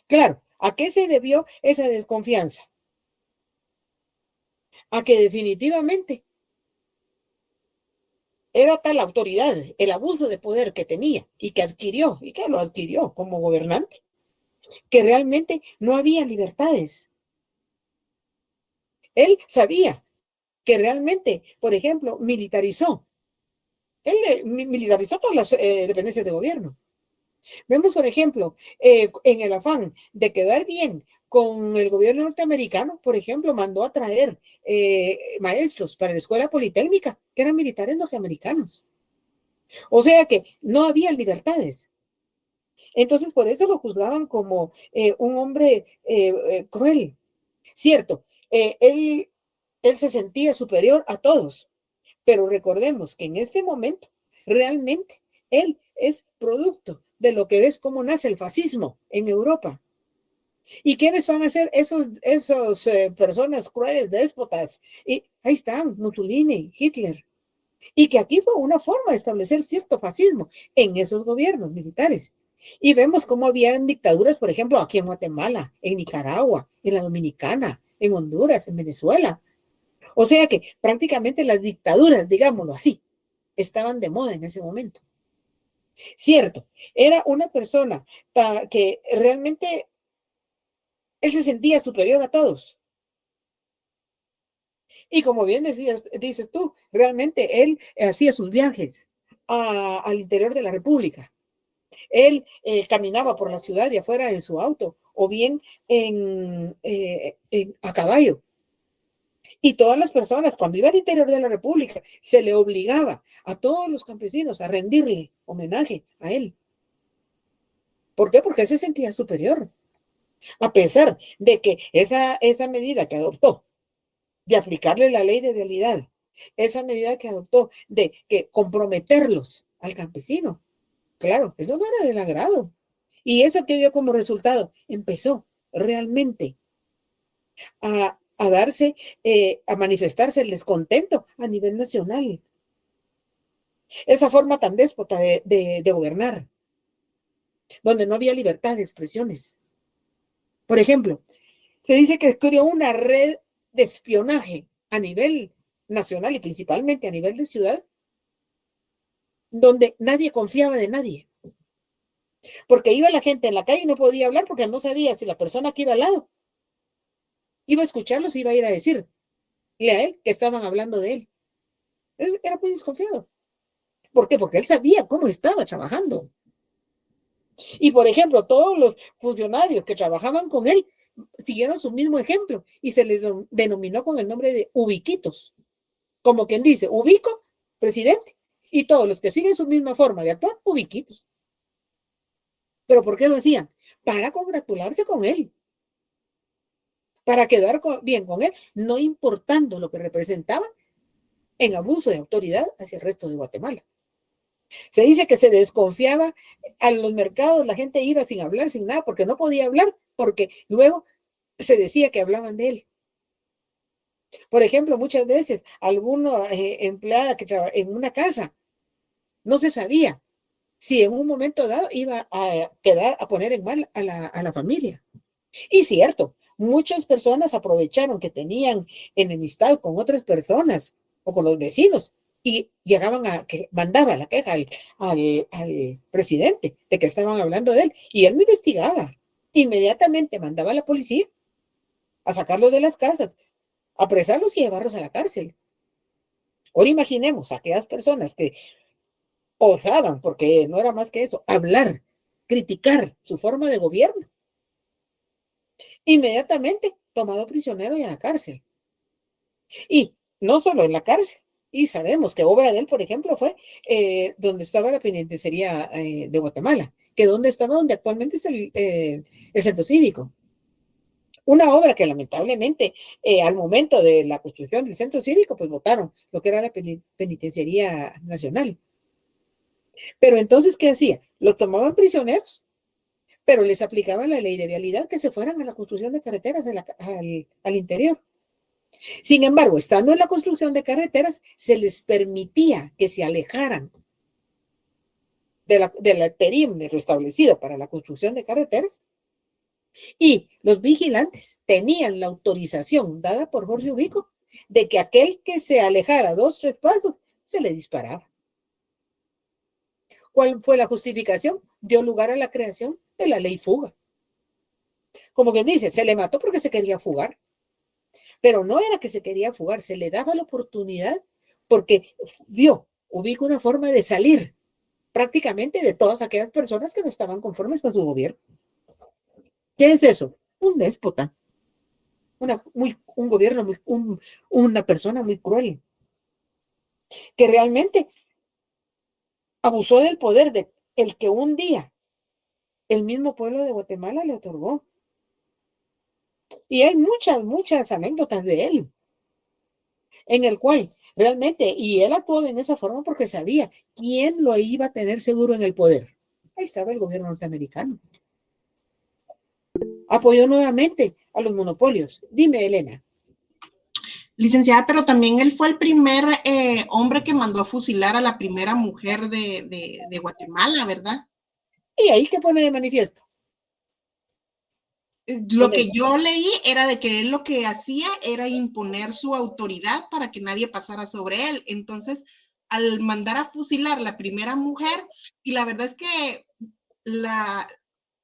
Claro, ¿a qué se debió esa desconfianza? A que definitivamente era tal autoridad, el abuso de poder que tenía y que lo adquirió como gobernante, que realmente no había libertades. Él sabía que realmente, por ejemplo, militarizó. Él militarizó todas las dependencias de gobierno. Vemos, por ejemplo, en el afán de quedar bien con el gobierno norteamericano, por ejemplo, mandó a traer maestros para la escuela politécnica, que eran militares norteamericanos. O sea que no había libertades. Entonces, por eso lo juzgaban como un hombre cruel. Cierto, él se sentía superior a todos, pero recordemos que en este momento, realmente, él es producto de lo que ves cómo nace el fascismo en Europa. ¿Y quiénes van a ser esos personas crueles, déspotas? Y ahí están, Mussolini, Hitler. Y que aquí fue una forma de establecer cierto fascismo en esos gobiernos militares. Y vemos cómo habían dictaduras, por ejemplo, aquí en Guatemala, en Nicaragua, en la Dominicana, en Honduras, en Venezuela. O sea que prácticamente las dictaduras, digámoslo así, estaban de moda en ese momento. Cierto, era una persona que realmente él se sentía superior a todos. Y como bien dices tú, realmente él hacía sus viajes al interior de la República. Él caminaba por la ciudad de afuera en su auto o bien a caballo. Y todas las personas, cuando iba al interior de la República, se le obligaba a todos los campesinos a rendirle homenaje a él. ¿Por qué? Porque él se sentía superior. A pesar de que esa medida que adoptó de aplicarle la ley de vialidad, esa medida que adoptó de que comprometerlos al campesino, claro, eso no era del agrado. Y eso que dio como resultado, empezó realmente a darse, a manifestarse el descontento a nivel nacional. Esa forma tan déspota de gobernar, donde no había libertad de expresiones. Por ejemplo, se dice que creó una red de espionaje a nivel nacional y principalmente a nivel de ciudad, donde nadie confiaba de nadie. Porque iba la gente en la calle y no podía hablar porque no sabía si la persona que iba al lado iba a escucharlos y iba a ir a decirle a él que estaban hablando de él. Era muy desconfiado. ¿Por qué? Porque él sabía cómo estaba trabajando. Y, por ejemplo, todos los funcionarios que trabajaban con él siguieron su mismo ejemplo y se les denominó con el nombre de ubiquitos. Como quien dice, ubico, presidente, y todos los que siguen su misma forma de actuar, ubiquitos. ¿Pero por qué lo hacían? Para congratularse con él, para quedar bien con él, no importando lo que representaba en abuso de autoridad hacia el resto de Guatemala. Se dice que se desconfiaba a los mercados, la gente iba sin hablar, sin nada, porque no podía hablar, porque luego se decía que hablaban de él. Por ejemplo, muchas veces alguna empleada que trabajaba en una casa, no se sabía si en un momento dado iba a poner en mal a la familia. Y cierto, muchas personas aprovecharon que tenían enemistad con otras personas o con los vecinos y llegaban a que mandaba la queja al presidente de que estaban hablando de él y él no investigaba. Inmediatamente mandaba a la policía a sacarlos de las casas, a apresarlos y llevarlos a la cárcel. Ahora imaginemos a aquellas personas que osaban, porque no era más que eso, hablar, criticar su forma de gobierno. Inmediatamente tomado prisionero y en la cárcel. Y no solo en la cárcel, y sabemos que obra de él, por ejemplo, fue donde estaba la penitenciaría de Guatemala, que donde estaba, donde actualmente es el centro cívico. Una obra que lamentablemente al momento de la construcción del centro cívico, pues votaron lo que era la penitenciaría nacional. Pero entonces, ¿qué hacía? Los tomaban prisioneros, pero les aplicaban la ley de vialidad que se fueran a la construcción de carreteras al interior. Sin embargo, estando en la construcción de carreteras, se les permitía que se alejaran del perímetro establecido para la construcción de carreteras y los vigilantes tenían la autorización dada por Jorge Ubico de que aquel que se alejara 2 o 3 pasos se le disparaba. ¿Cuál fue la justificación? Dio lugar a la creación de la ley fuga. Como quien dice, se le mató porque se quería fugar. Pero no era que se quería fugar, se le daba la oportunidad porque ubicó una forma de salir prácticamente de todas aquellas personas que no estaban conformes con su gobierno. ¿Qué es eso? Un déspota. Un gobierno, una persona muy cruel, que realmente abusó del poder de el que un día el mismo pueblo de Guatemala le otorgó. Y hay muchas anécdotas de él, en el cual realmente, y él actuó en esa forma porque sabía quién lo iba a tener seguro en el poder. Ahí estaba el gobierno norteamericano. Apoyó nuevamente a los monopolios. Dime, Elena. Licenciada, pero también él fue el primer hombre que mandó a fusilar a la primera mujer de Guatemala, ¿verdad? ¿Y ahí qué pone de manifiesto? Lo que yo leí era de que él lo que hacía era imponer su autoridad para que nadie pasara sobre él. Entonces, al mandar a fusilar la primera mujer, y la verdad es que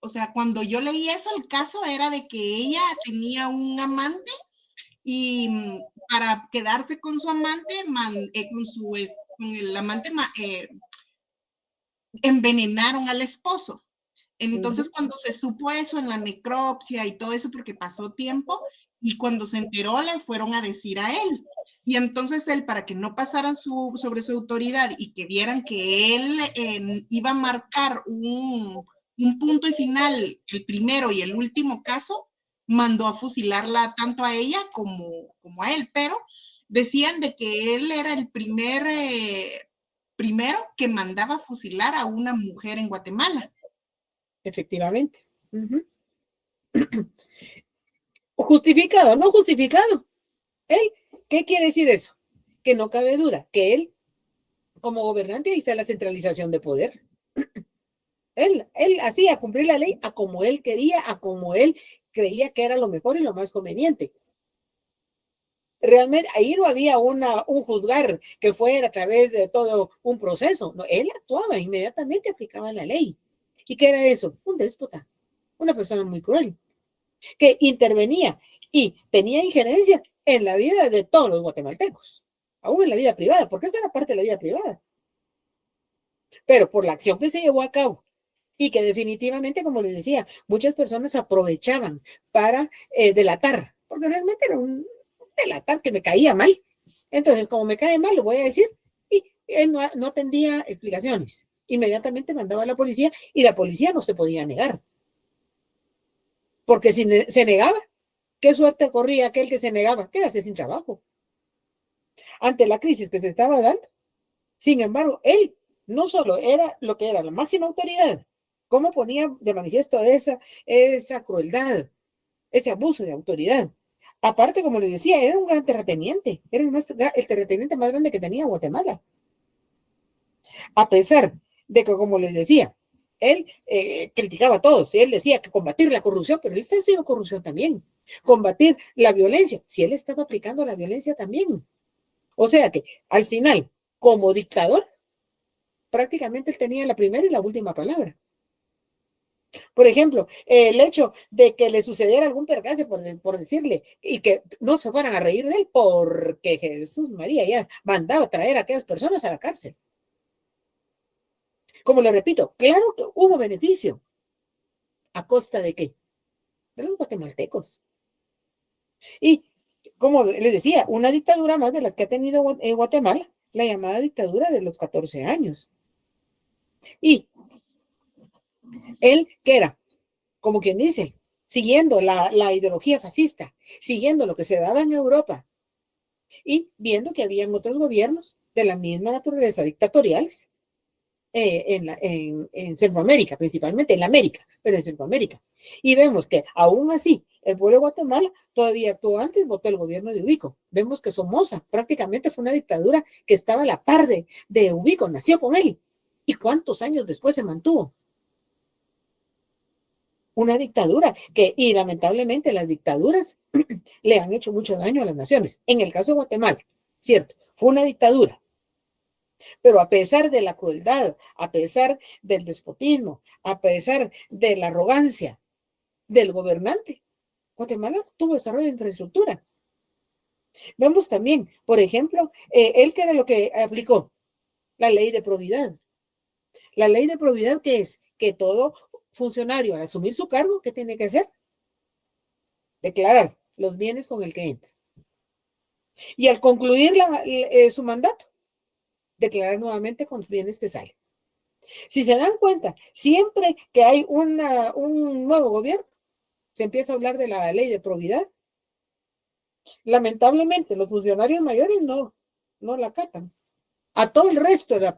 o sea, cuando yo leí eso, el caso era de que ella tenía un amante y para quedarse con su amante, con el amante envenenaron al esposo. Entonces, cuando se supo eso en la necropsia y todo eso, porque pasó tiempo, y cuando se enteró, le fueron a decir a él. Y entonces él, para que no pasaran sobre su autoridad y que vieran que él iba a marcar un punto y final, el primero y el último caso, mandó a fusilarla tanto a ella como a él, pero decían de que él era el primero que mandaba fusilar a una mujer en Guatemala. Efectivamente. Justificado, no justificado. ¿Qué quiere decir eso? Que no cabe duda que él, como gobernante, ahí está la centralización de poder. Él hacía cumplir la ley a como él quería, a como él creía que era lo mejor y lo más conveniente. Realmente ahí no había un juzgar que fuera a través de todo un proceso. No, él actuaba inmediatamente, aplicaba la ley. ¿Y qué era eso? Un déspota, una persona muy cruel, que intervenía y tenía injerencia en la vida de todos los guatemaltecos, aún en la vida privada, porque esto era parte de la vida privada. Pero por la acción que se llevó a cabo y que definitivamente, como les decía, muchas personas aprovechaban para delatar, porque realmente era un delatar que me caía mal. Entonces, como me cae mal, lo voy a decir, y él no atendía explicaciones. Inmediatamente mandaba a la policía y la policía no se podía negar. Porque si se negaba, qué suerte corría aquel que se negaba, quedarse sin trabajo. Ante la crisis que se estaba dando, sin embargo, él no solo era lo que era la máxima autoridad, cómo ponía de manifiesto esa crueldad, ese abuso de autoridad. Aparte, como les decía, era un gran terrateniente, era el terrateniente más grande que tenía Guatemala. A pesar de que, como les decía, él criticaba a todos, él decía que combatir la corrupción, pero él está haciendo corrupción también. Combatir la violencia, si él estaba aplicando la violencia también. O sea que, al final, como dictador, prácticamente él tenía la primera y la última palabra. Por ejemplo, el hecho de que le sucediera algún percance, por decirle, y que no se fueran a reír de él porque Jesús María ya mandaba a traer a aquellas personas a la cárcel. Como le repito, claro que hubo beneficio. ¿A costa de qué? De los guatemaltecos. Y, como les decía, una dictadura más de las que ha tenido Guatemala, la llamada dictadura de los 14 años. Y él, ¿qué era? Como quien dice, siguiendo la ideología fascista, siguiendo lo que se daba en Europa y viendo que habían otros gobiernos de la misma naturaleza dictatoriales en Centroamérica, principalmente en América, pero en Centroamérica. Y vemos que aún así el pueblo de Guatemala todavía actuó antes, votó el gobierno de Ubico. Vemos que Somoza prácticamente fue una dictadura que estaba a la par de Ubico, nació con él. ¿Y cuántos años después se mantuvo? Una dictadura y lamentablemente las dictaduras le han hecho mucho daño a las naciones. En el caso de Guatemala, cierto, fue una dictadura, pero a pesar de la crueldad, a pesar del despotismo, a pesar de la arrogancia del gobernante, Guatemala tuvo desarrollo de infraestructura. Vemos también, por ejemplo, él que era lo que aplicó, la ley de probidad. La ley de probidad, ¿qué es? Que todo funcionario al asumir su cargo, ¿qué tiene que hacer? Declarar los bienes con el que entra. Y al concluir su mandato, declarar nuevamente con los bienes que salen. Si se dan cuenta, siempre que hay un nuevo gobierno, se empieza a hablar de la ley de probidad. Lamentablemente, los funcionarios mayores no la acatan. A todo el resto de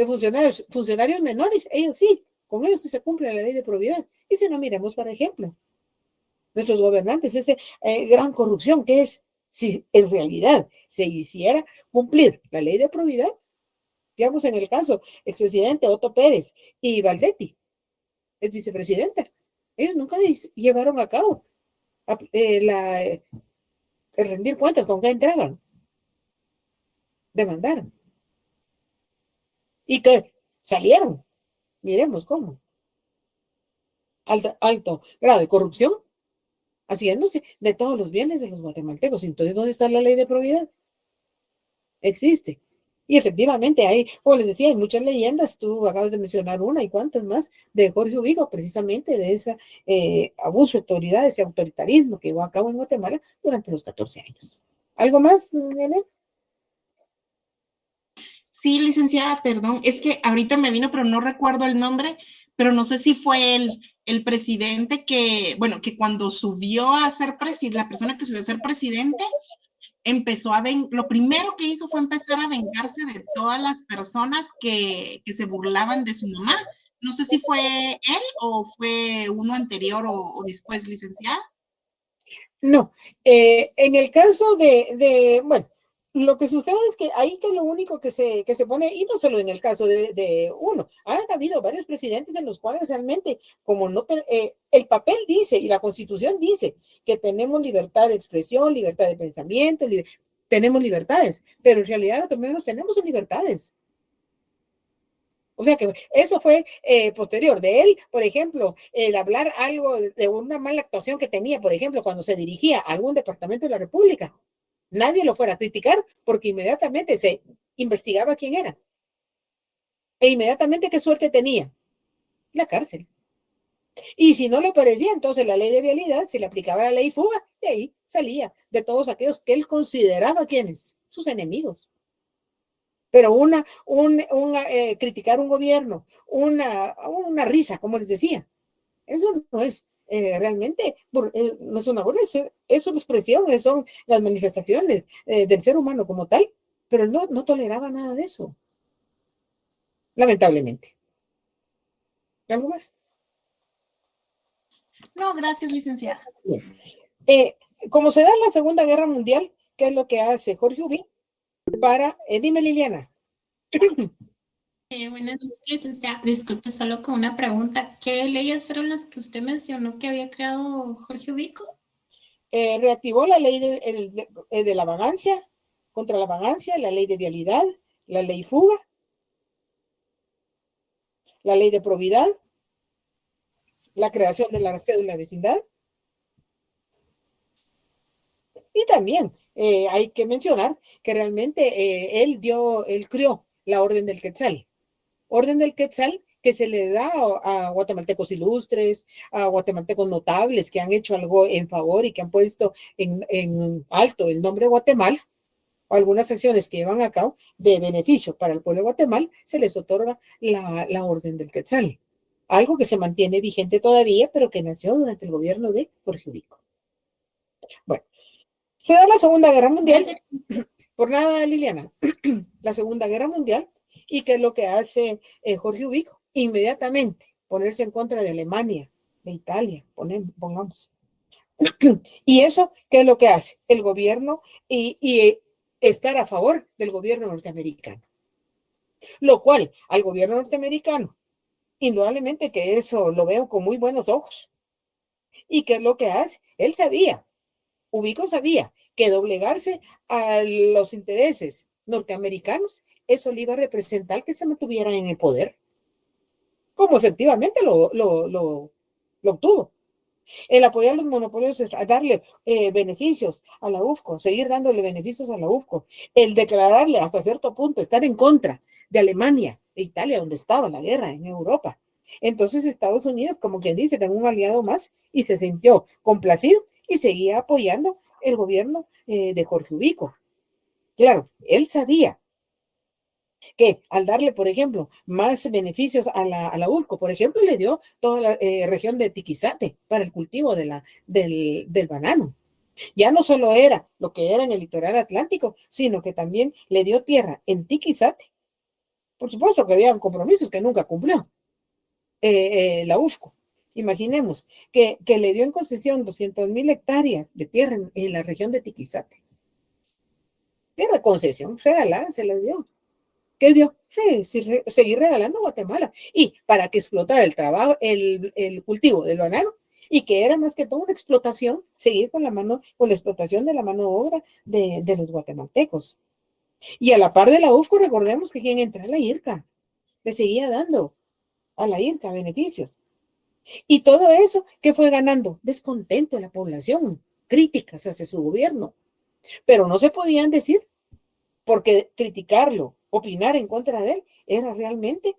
funcionarios menores, ellos sí, con ellos sí se cumple la ley de probidad. Y si no, miremos, por ejemplo, nuestros gobernantes, esa gran corrupción que es, si en realidad se hiciera cumplir la ley de probidad, digamos en el caso, expresidente Otto Pérez y Valdetti, es vicepresidenta, ellos nunca llevaron a cabo el rendir cuentas con qué entraban, demandaron. Y que salieron, miremos cómo. Alto grado de corrupción, haciéndose de todos los bienes de los guatemaltecos. Entonces, ¿dónde está la ley de probidad? Existe. Y efectivamente hay, como les decía, hay muchas leyendas, tú acabas de mencionar una y cuántas más, de Jorge Ubico, precisamente de ese abuso de autoridad, ese autoritarismo que llevó a cabo en Guatemala durante los 14 años. ¿Algo más, Nene? Sí, licenciada, perdón, es que ahorita me vino, pero no recuerdo el nombre, pero no sé si fue el presidente que, bueno, que cuando subió a ser presidente, la persona que subió a ser presidente, empezó lo primero que hizo fue empezar a vengarse de todas las personas que se burlaban de su mamá. No sé si fue él o fue uno anterior o después, licenciada. No, en el caso bueno, lo que sucede es que ahí que lo único que se pone, y no solo en el caso de uno, han habido varios presidentes en los cuales realmente, como no el papel dice y la constitución dice que tenemos libertad de expresión, libertad de pensamiento, tenemos libertades, pero en realidad lo que menos tenemos son libertades. O sea que eso fue posterior de él, por ejemplo, el hablar algo de una mala actuación que tenía, por ejemplo, cuando se dirigía a algún departamento de la República. Nadie lo fuera a criticar porque inmediatamente se investigaba quién era. E inmediatamente qué suerte tenía. La cárcel. Y si no le parecía, entonces la ley de vialidad, se le aplicaba la ley fuga, y ahí salía de todos aquellos que él consideraba quienes, sus enemigos. Pero criticar un gobierno, una risa, como les decía, eso no es realmente, no es una burla, es una expresión, son las manifestaciones del ser humano como tal, pero él no toleraba nada de eso, lamentablemente. ¿Algo más? No, gracias, licenciada. Bien. Como se da la Segunda Guerra Mundial, ¿qué es lo que hace Jorge Ubi para, dime Liliana? Buenas noches, licenciada. Disculpe, solo con una pregunta. ¿Qué leyes fueron las que usted mencionó que había creado Jorge Ubico? Reactivó la ley de la vagancia, contra la vagancia, la ley de vialidad, la ley fuga, la ley de probidad, la creación de la cédula de vecindad. Y también hay que mencionar que realmente él creó la Orden del Quetzal. Orden del Quetzal que se le da a guatemaltecos ilustres, a guatemaltecos notables que han hecho algo en favor y que han puesto en alto el nombre de Guatemala. Algunas acciones que llevan a cabo de beneficio para el pueblo de Guatemala, se les otorga la Orden del Quetzal. Algo que se mantiene vigente todavía, pero que nació durante el gobierno de Jorge Ubico. Bueno, se da la Segunda Guerra Mundial, por nada, Liliana, la Segunda Guerra Mundial, y ¿qué es lo que hace Jorge Ubico? Inmediatamente ponerse en contra de Alemania, de Italia, pongamos. Y eso, ¿qué es lo que hace? El gobierno y estar a favor del gobierno norteamericano. Lo cual, al gobierno norteamericano, indudablemente que eso lo veo con muy buenos ojos. ¿Y qué es lo que hace? Él sabía, Ubico sabía que doblegarse a los intereses norteamericanos, eso le iba a representar que se mantuvieran en el poder, como efectivamente lo obtuvo. El apoyar los monopolios, darle beneficios a la UFCO, seguir dándole beneficios a la UFCO, el declararle hasta cierto punto, estar en contra de Alemania e Italia, donde estaba la guerra en Europa. Entonces Estados Unidos, como quien dice, tenía un aliado más y se sintió complacido y seguía apoyando el gobierno de Jorge Ubico. Claro, él sabía que al darle, por ejemplo, más beneficios a la URCO, por ejemplo, le dio toda la región de Tiquizate para el cultivo del banano. Ya no solo era lo que era en el litoral atlántico, sino que también le dio tierra en Tiquizate. Por supuesto que había compromisos que nunca cumplió la UFCO. Imaginemos que le dio en concesión 200,000 hectáreas de tierra en la región de Tiquizate. Tierra concesión, regalada, se la dio. ¿Qué dio? Sí, seguir regalando Guatemala. Y para que explotara el trabajo, el cultivo del banano, y que era más que todo una explotación, seguir con la explotación de la mano de obra de los guatemaltecos. Y a la par de la UFCO, recordemos que quien entra a la IRCA, le seguía dando a la IRCA beneficios. Y todo eso, ¿qué fue ganando? Descontento de la población, críticas hacia su gobierno. Pero no se podían decir, porque criticarlo opinar en contra de él era realmente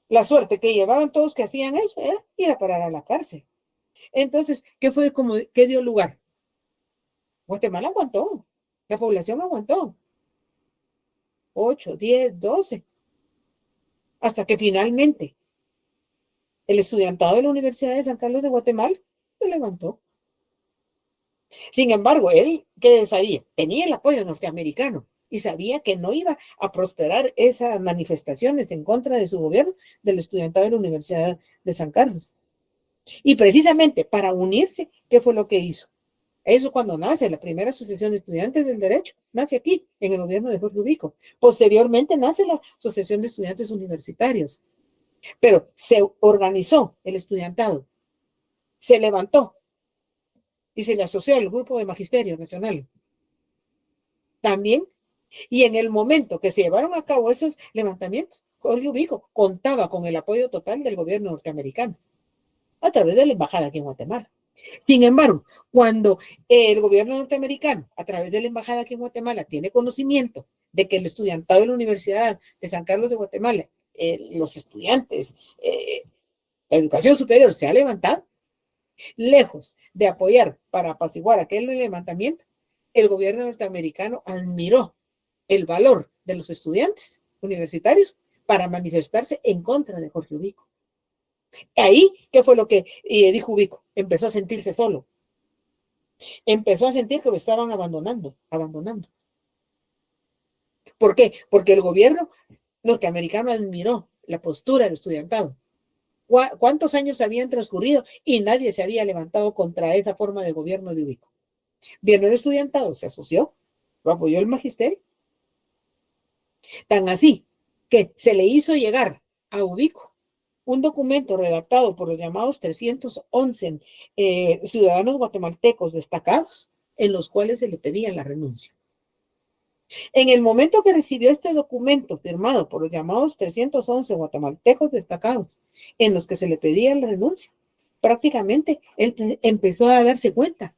la suerte que llevaban todos que hacían eso, era ir a parar a la cárcel. Entonces, ¿qué fue como, qué dio lugar? Guatemala aguantó, la población aguantó, 8, 10, 12, hasta que finalmente el estudiantado de la Universidad de San Carlos de Guatemala se levantó. Sin embargo, él, ¿qué sabía? Tenía el apoyo norteamericano y sabía que no iba a prosperar esas manifestaciones en contra de su gobierno del estudiantado de la Universidad de San Carlos. Y precisamente para unirse, ¿qué fue lo que hizo? Eso cuando nace la primera Asociación de Estudiantes del Derecho, nace aquí, en el gobierno de Jorge Ubico. Posteriormente nace la Asociación de Estudiantes Universitarios. Pero se organizó el estudiantado, se levantó y se le asoció al grupo de Magisterio Nacional. También, y en el momento que se llevaron a cabo esos levantamientos, Jorge Ubico contaba con el apoyo total del gobierno norteamericano a través de la embajada aquí en Guatemala. Sin embargo, cuando el gobierno norteamericano, a través de la embajada aquí en Guatemala, tiene conocimiento de que el estudiantado de la Universidad de San Carlos de Guatemala, los estudiantes, la educación superior se ha levantado, lejos de apoyar para apaciguar aquel levantamiento, el gobierno norteamericano admiró el valor de los estudiantes universitarios para manifestarse en contra de Jorge Ubico. Ahí, ¿qué fue lo que dijo Ubico? Empezó a sentirse solo. Empezó a sentir que lo estaban abandonando. ¿Por qué? Porque el gobierno norteamericano admiró la postura del estudiantado. ¿Cuántos años habían transcurrido y nadie se había levantado contra esa forma de gobierno de Ubico? Bien, el estudiantado se asoció, lo apoyó el magisterio. Tan así que se le hizo llegar a Ubico un documento redactado por los llamados 311 ciudadanos guatemaltecos destacados, en los cuales se le pedía la renuncia. En el momento que recibió este documento firmado por los llamados 311 guatemaltecos destacados, en los que se le pedía la renuncia, prácticamente él empezó a darse cuenta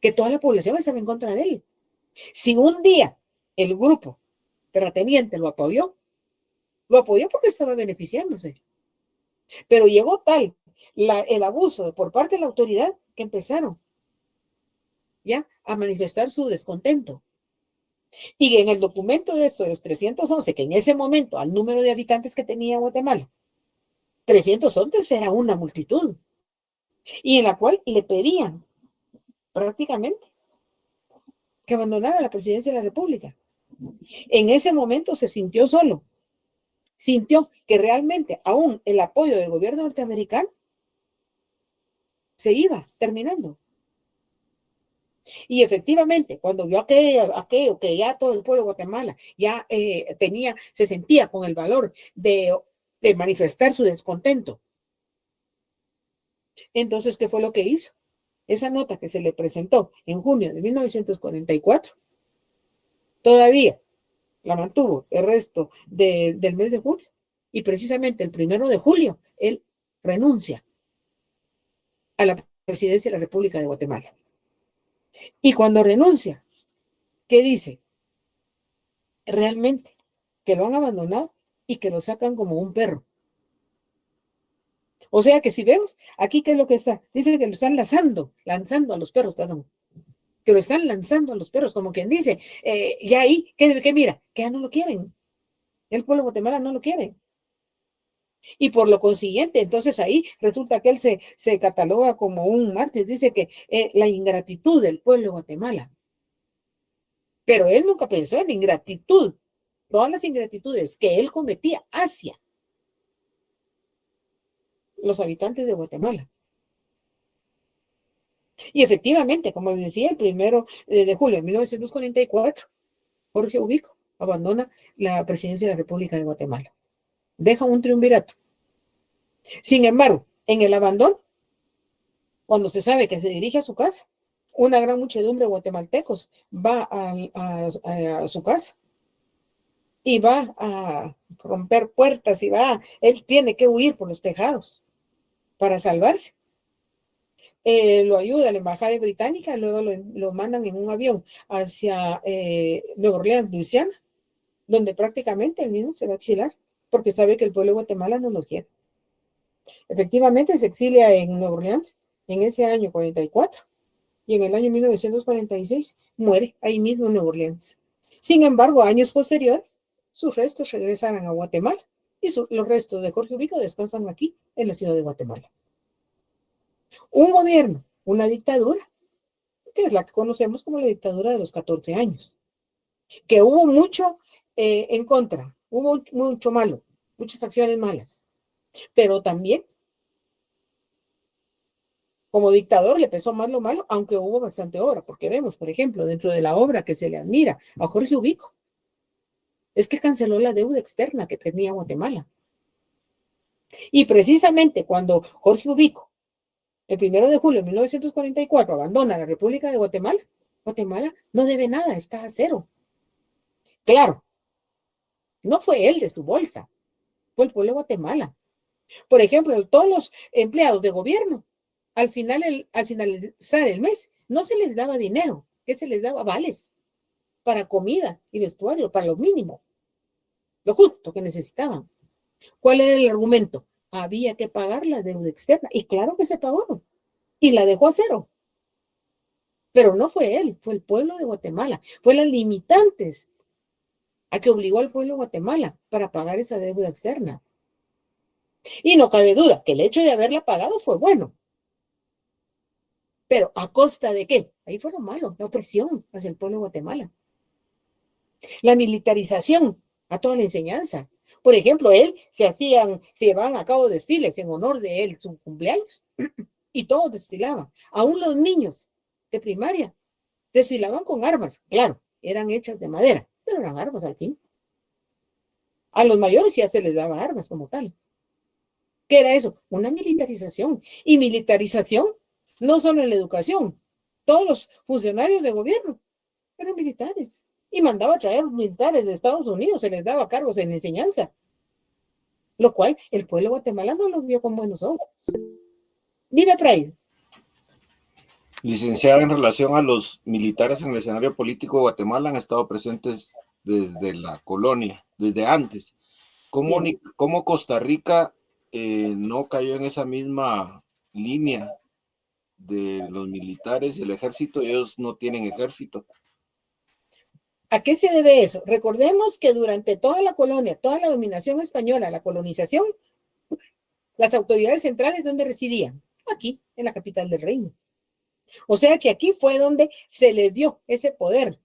que toda la población estaba en contra de él. Si un día el grupo terrateniente lo apoyó porque estaba beneficiándose. Pero llegó tal el abuso por parte de la autoridad que empezaron ya a manifestar su descontento. Y en el documento de esto, de los 311, que en ese momento, al número de habitantes que tenía Guatemala, 311 era una multitud, y en la cual le pedían prácticamente que abandonara la presidencia de la República. En ese momento se sintió solo, sintió que realmente aún el apoyo del gobierno norteamericano se iba terminando. Y efectivamente, cuando vio aquello que ya todo el pueblo de Guatemala ya se sentía con el valor de manifestar su descontento. Entonces, ¿qué fue lo que hizo? Esa nota que se le presentó en junio de 1944, todavía la mantuvo el resto del mes de julio. Y precisamente el 1 de julio, él renuncia a la presidencia de la República de Guatemala. Y cuando renuncia, ¿qué dice? Realmente que lo han abandonado y que lo sacan como un perro. O sea que si vemos aquí, ¿qué es lo que está? Dice que lo están lanzando a los perros, perdón. Que lo están lanzando a los perros, como quien dice, ya ahí, que mira, que ya no lo quieren. El pueblo de Guatemala no lo quiere. Y por lo consiguiente, entonces ahí resulta que él se cataloga como un mártir. Dice que la ingratitud del pueblo de Guatemala. Pero él nunca pensó en ingratitud. Todas las ingratitudes que él cometía hacia los habitantes de Guatemala. Y efectivamente, como les decía, el 1 de julio de 1944, Jorge Ubico abandona la presidencia de la República de Guatemala. Deja un triunvirato. Sin embargo, en el abandono, cuando se sabe que se dirige a su casa, una gran muchedumbre de guatemaltecos va a su casa y va a romper puertas él tiene que huir por los tejados para salvarse. lo ayuda la embajada británica, luego lo mandan en un avión hacia Nueva Orleans, Luisiana, donde prácticamente el mismo se va a exilar, porque sabe que el pueblo de Guatemala no lo quiere. Efectivamente, se exilia en Nueva Orleans en ese año 44, y en el año 1946 muere ahí mismo en Nueva Orleans. Sin embargo, años posteriores, sus restos regresaron a Guatemala, y los restos de Jorge Ubico descansan aquí, en la ciudad de Guatemala. Un gobierno, una dictadura, que es la que conocemos como la dictadura de los 14 años, que hubo mucho en contra, hubo mucho malo, muchas acciones malas, pero también como dictador le pesó más lo malo, aunque hubo bastante obra, porque vemos, por ejemplo, dentro de la obra que se le admira a Jorge Ubico, es que canceló la deuda externa que tenía Guatemala. Y precisamente cuando Jorge Ubico, el 1 de julio de 1944, abandona la República de Guatemala, Guatemala no debe nada, está a cero. Claro, no fue él de su bolsa, fue el pueblo de Guatemala. Por ejemplo, todos los empleados de gobierno, al finalizar el mes, no se les daba dinero, que se les daba vales para comida y vestuario, para lo mínimo, lo justo que necesitaban. ¿Cuál era el argumento? Había que pagar la deuda externa, y claro que se pagó, y la dejó a cero. Pero no fue él, fue el pueblo de Guatemala, fue las limitantes a que obligó al pueblo de Guatemala para pagar esa deuda externa. Y no cabe duda que el hecho de haberla pagado fue bueno. Pero ¿a costa de qué? Ahí fue lo malo, la opresión hacia el pueblo de Guatemala. La militarización a toda la enseñanza. Por ejemplo, se llevaban a cabo desfiles en honor de él, su cumpleaños, y todos desfilaban. Aún los niños de primaria desfilaban con armas. Claro, eran hechas de madera, pero eran armas al fin. A los mayores ya se les daba armas como tal. ¿Qué era eso? Una militarización. Y militarización no solo en la educación. Todos los funcionarios de gobierno eran militares. Y mandaba a traer militares de Estados Unidos, se les daba cargos en enseñanza. Lo cual el pueblo guatemalano lo vio con buenos ojos. Dime, Pride. Licenciada, en relación a los militares en el escenario político de Guatemala, han estado presentes desde la colonia, desde antes. ¿Cómo Costa Rica no cayó en esa misma línea de los militares y el ejército? Ellos no tienen ejército. ¿A qué se debe eso? Recordemos que durante toda la colonia, toda la dominación española, la colonización, las autoridades centrales, ¿dónde residían? Aquí, en la capital del reino. O sea que aquí fue donde se les dio ese poder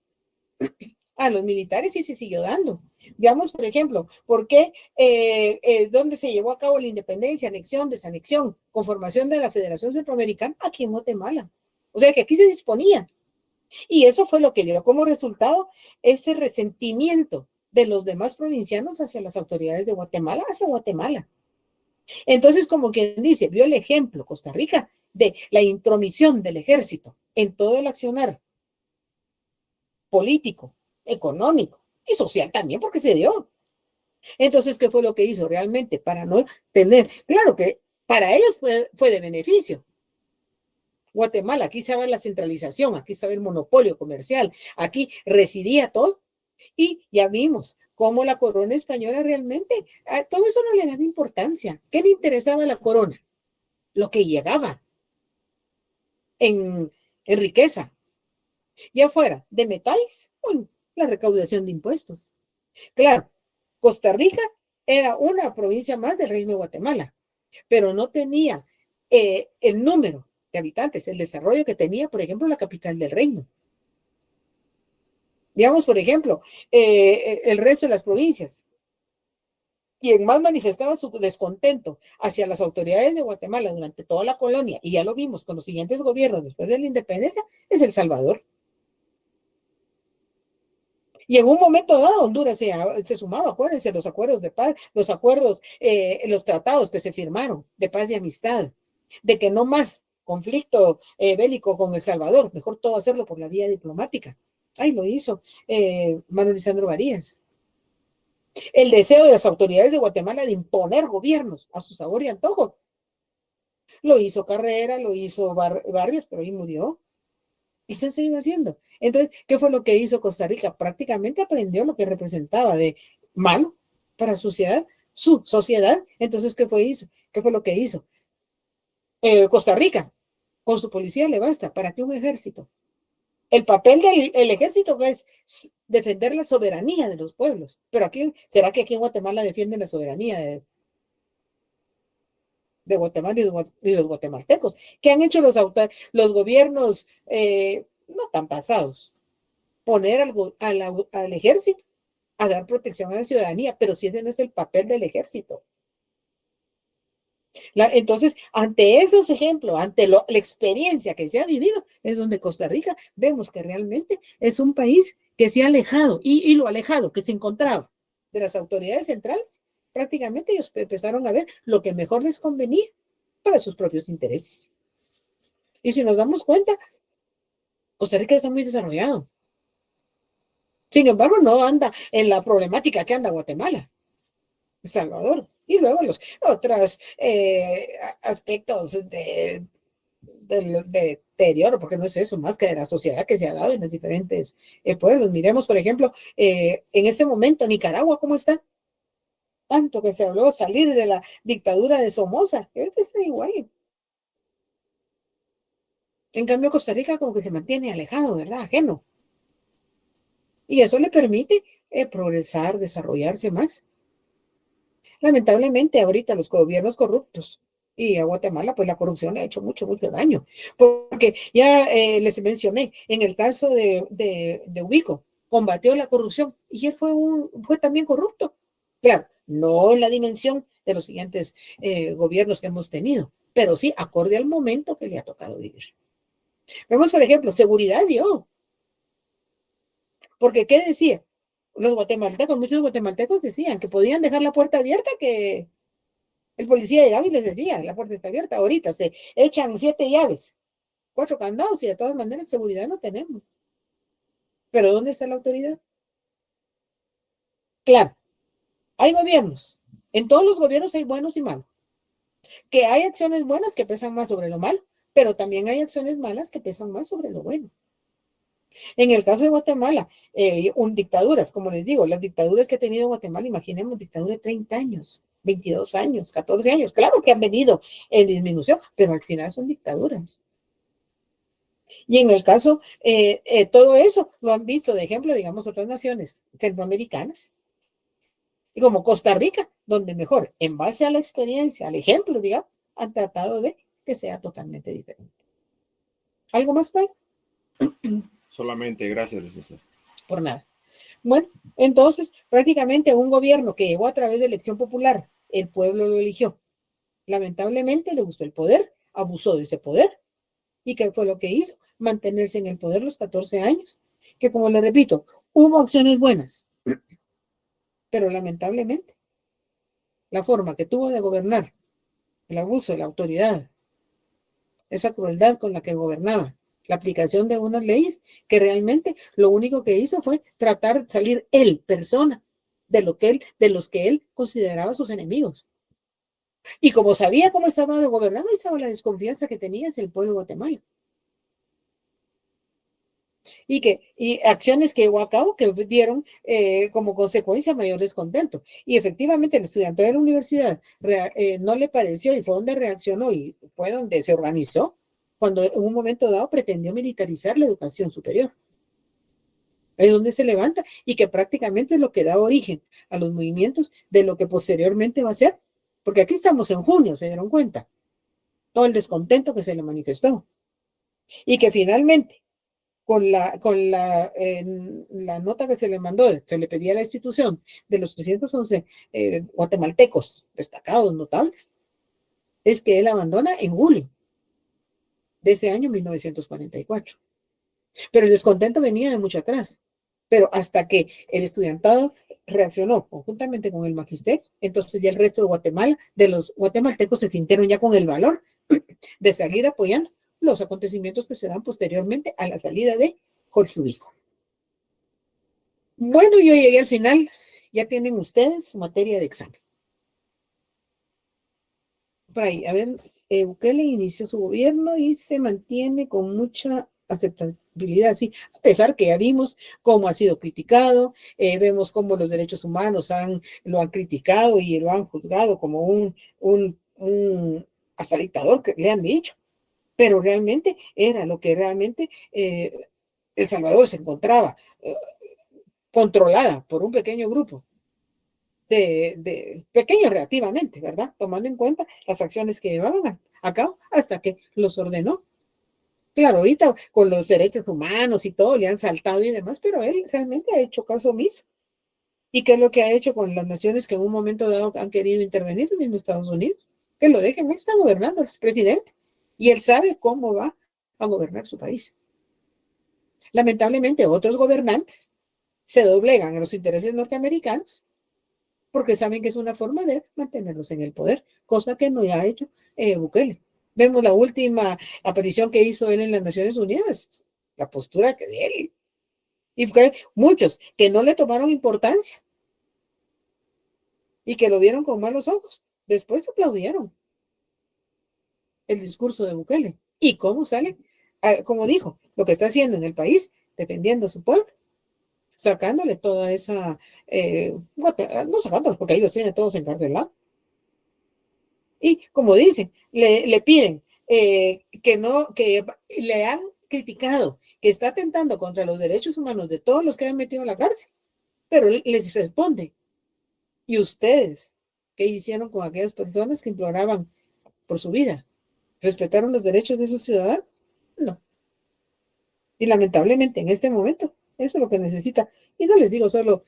a los militares y se siguió dando. Veamos, por ejemplo, por qué, dónde se llevó a cabo la independencia, anexión, desanexión, conformación de la Federación Centroamericana, aquí en Guatemala. O sea que aquí se disponía. Y eso fue lo que dio como resultado ese resentimiento de los demás provincianos hacia las autoridades de Guatemala, hacia Guatemala. Entonces, como quien dice, vio el ejemplo Costa Rica de la intromisión del ejército en todo el accionar político, económico y social también, porque se dio. Entonces, ¿qué fue lo que hizo realmente? Para no tener, claro que para ellos fue de beneficio. Guatemala, aquí estaba la centralización, aquí estaba el monopolio comercial, aquí residía todo. Y ya vimos cómo la corona española realmente, a todo eso no le daba importancia. ¿Qué le interesaba a la corona? Lo que llegaba en riqueza, ya fuera de metales o en la recaudación de impuestos. Claro, Costa Rica era una provincia más del Reino de Guatemala, pero no tenía el número de habitantes, el desarrollo que tenía, por ejemplo, la capital del reino. Digamos, por ejemplo, el resto de las provincias. Quien más manifestaba su descontento hacia las autoridades de Guatemala durante toda la colonia, y ya lo vimos con los siguientes gobiernos después de la independencia, es El Salvador. Y en un momento dado Honduras se sumaba, acuérdense, los acuerdos de paz, los acuerdos, los tratados que se firmaron de paz y amistad, de que no más conflicto bélico con El Salvador, mejor todo hacerlo por la vía diplomática. Ahí lo hizo Manuel Lisandro Varías. El deseo de las autoridades de Guatemala de imponer gobiernos a su sabor y antojo Lo hizo Carrera, lo hizo Barrios, pero ahí murió. Y se ha seguido haciendo. Entonces, ¿qué fue lo que hizo Costa Rica? Prácticamente aprendió lo que representaba de malo para su sociedad. Entonces, ¿qué fue lo que hizo? Costa Rica, con su policía le basta. ¿Para qué un ejército? El papel del ejército es defender la soberanía de los pueblos. Pero aquí, ¿será que aquí en Guatemala defienden la soberanía de Guatemala y los guatemaltecos? ¿Qué han hecho los gobiernos no tan pasados? Poner al ejército a dar protección a la ciudadanía, pero si ese no es el papel del ejército. Entonces, ante esos ejemplos, ante la experiencia que se ha vivido, es donde Costa Rica vemos que realmente es un país que se ha alejado, y lo alejado que se encontraba de las autoridades centrales, prácticamente ellos empezaron a ver lo que mejor les convenía para sus propios intereses. Y si nos damos cuenta, Costa Rica está muy desarrollado. Sin embargo, no anda en la problemática que anda Guatemala, El Salvador. Y luego los otros aspectos de deterioro, porque no es eso, más que de la sociedad que se ha dado en los diferentes pueblos. Miremos, por ejemplo, en este momento, Nicaragua, ¿cómo está? Tanto que se habló salir de la dictadura de Somoza, que ahorita está igual. En cambio, Costa Rica como que se mantiene alejado, ¿verdad? Ajeno. Y eso le permite progresar, desarrollarse más. Lamentablemente, ahorita los gobiernos corruptos y a Guatemala, pues la corrupción le ha hecho mucho, mucho daño. Porque ya les mencioné, en el caso de Ubico, combatió la corrupción y él fue también corrupto. Claro, no en la dimensión de los siguientes gobiernos que hemos tenido, pero sí acorde al momento que le ha tocado vivir. Vemos, por ejemplo, seguridad dio. Porque, ¿qué decía? Los guatemaltecos, muchos guatemaltecos decían que podían dejar la puerta abierta, que el policía llegaba y les decía, la puerta está abierta, ahorita se echan 7 llaves, 4 candados y de todas maneras seguridad no tenemos. Pero ¿dónde está la autoridad? Claro, hay gobiernos, en todos los gobiernos hay buenos y malos, que hay acciones buenas que pesan más sobre lo malo, pero también hay acciones malas que pesan más sobre lo bueno. En el caso de Guatemala, dictaduras, como les digo, las dictaduras que ha tenido Guatemala, imaginemos dictadura de 30 años, 22 años, 14 años, claro que han venido en disminución, pero al final son dictaduras. Y en el caso, todo eso lo han visto, de ejemplo, digamos, otras naciones centroamericanas, y como Costa Rica, donde mejor, en base a la experiencia, al ejemplo, digamos, han tratado de que sea totalmente diferente. ¿Algo más, Frank? Solamente, gracias, César. Por nada. Bueno, entonces, prácticamente un gobierno que llegó a través de elección popular, el pueblo lo eligió. Lamentablemente le gustó el poder, abusó de ese poder. ¿Y qué fue lo que hizo? Mantenerse en el poder los 14 años, que como le repito, hubo acciones buenas, pero lamentablemente la forma que tuvo de gobernar, el abuso de la autoridad, esa crueldad con la que gobernaba, la aplicación de unas leyes que realmente lo único que hizo fue tratar de salir él, persona, de los que él consideraba sus enemigos. Y como sabía cómo estaba gobernando, y sabía la desconfianza que tenía hacia el pueblo de Guatemala. Y acciones que llevó a cabo que dieron como consecuencia mayor descontento. Y efectivamente el estudiante de la universidad no le pareció y fue donde reaccionó y fue donde se organizó cuando en un momento dado pretendió militarizar la educación superior. Es donde se levanta y que prácticamente es lo que da origen a los movimientos de lo que posteriormente va a ser, porque aquí estamos en junio, se dieron cuenta, todo el descontento que se le manifestó y que finalmente con la nota que se le mandó, se le pedía a la institución de los 311 guatemaltecos destacados, notables, es que él abandona en julio de ese año 1944. Pero el descontento venía de mucho atrás. Pero hasta que el estudiantado reaccionó conjuntamente con el magisterio, entonces ya el resto de Guatemala, de los guatemaltecos, se sintieron ya con el valor de seguir apoyando los acontecimientos que se dan posteriormente a la salida de Jorge Ubico. Bueno, yo llegué al final. Ya tienen ustedes su materia de examen. Por ahí, a ver, Bukele inició su gobierno y se mantiene con mucha aceptabilidad, sí, a pesar que ya vimos cómo ha sido criticado, vemos cómo los derechos humanos lo han criticado y lo han juzgado como un hasta dictador que le han dicho, pero realmente era lo que realmente El Salvador se encontraba controlada por un pequeño grupo pequeño relativamente, ¿verdad? Tomando en cuenta las acciones que llevaban a cabo hasta que los ordenó. Claro, ahorita con los derechos humanos y todo le han saltado y demás, pero él realmente ha hecho caso omiso. ¿Y qué es lo que ha hecho con las naciones que en un momento dado han querido intervenir, el mismo Estados Unidos? Que lo dejen, él está gobernando, es presidente, y él sabe cómo va a gobernar su país. Lamentablemente, otros gobernantes se doblegan a los intereses norteamericanos porque saben que es una forma de mantenerlos en el poder, cosa que no ha hecho Bukele. Vemos la última aparición que hizo él en las Naciones Unidas, la postura que de él. Y fue muchos que no le tomaron importancia y que lo vieron con malos ojos. Después aplaudieron el discurso de Bukele. ¿Y cómo sale? Como dijo, lo que está haciendo en el país, defendiendo a su pueblo, sacándole toda esa, no sacándolos porque ahí los tiene todos encarcelados. Y como dicen, le piden que le han criticado, que está atentando contra los derechos humanos de todos los que han metido a la cárcel, pero les responde, ¿y ustedes qué hicieron con aquellas personas que imploraban por su vida? ¿Respetaron los derechos de esos ciudadanos? No. Y lamentablemente en este momento, eso es lo que necesita. Y no les digo solo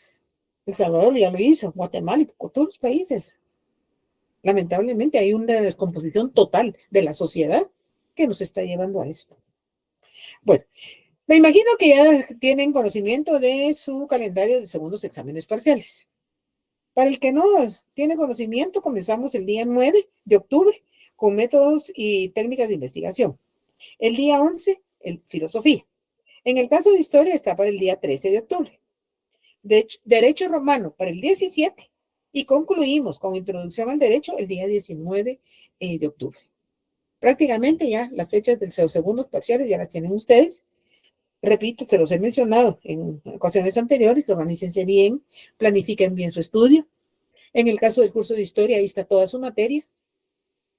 El Salvador, ya lo hizo, Guatemala y todos los países. Lamentablemente hay una descomposición total de la sociedad que nos está llevando a esto. Bueno, me imagino que ya tienen conocimiento de su calendario de segundos exámenes parciales. Para el que no tiene conocimiento, comenzamos el día 9 de octubre con métodos y técnicas de investigación. El día 11, filosofía. En el caso de historia está para el día 13 de octubre. Derecho romano para el 17 y concluimos con introducción al derecho el día 19 de octubre. Prácticamente ya las fechas de los segundos parciales ya las tienen ustedes. Repito, se los he mencionado en ocasiones anteriores, organícense bien, planifiquen bien su estudio. En el caso del curso de historia, ahí está toda su materia,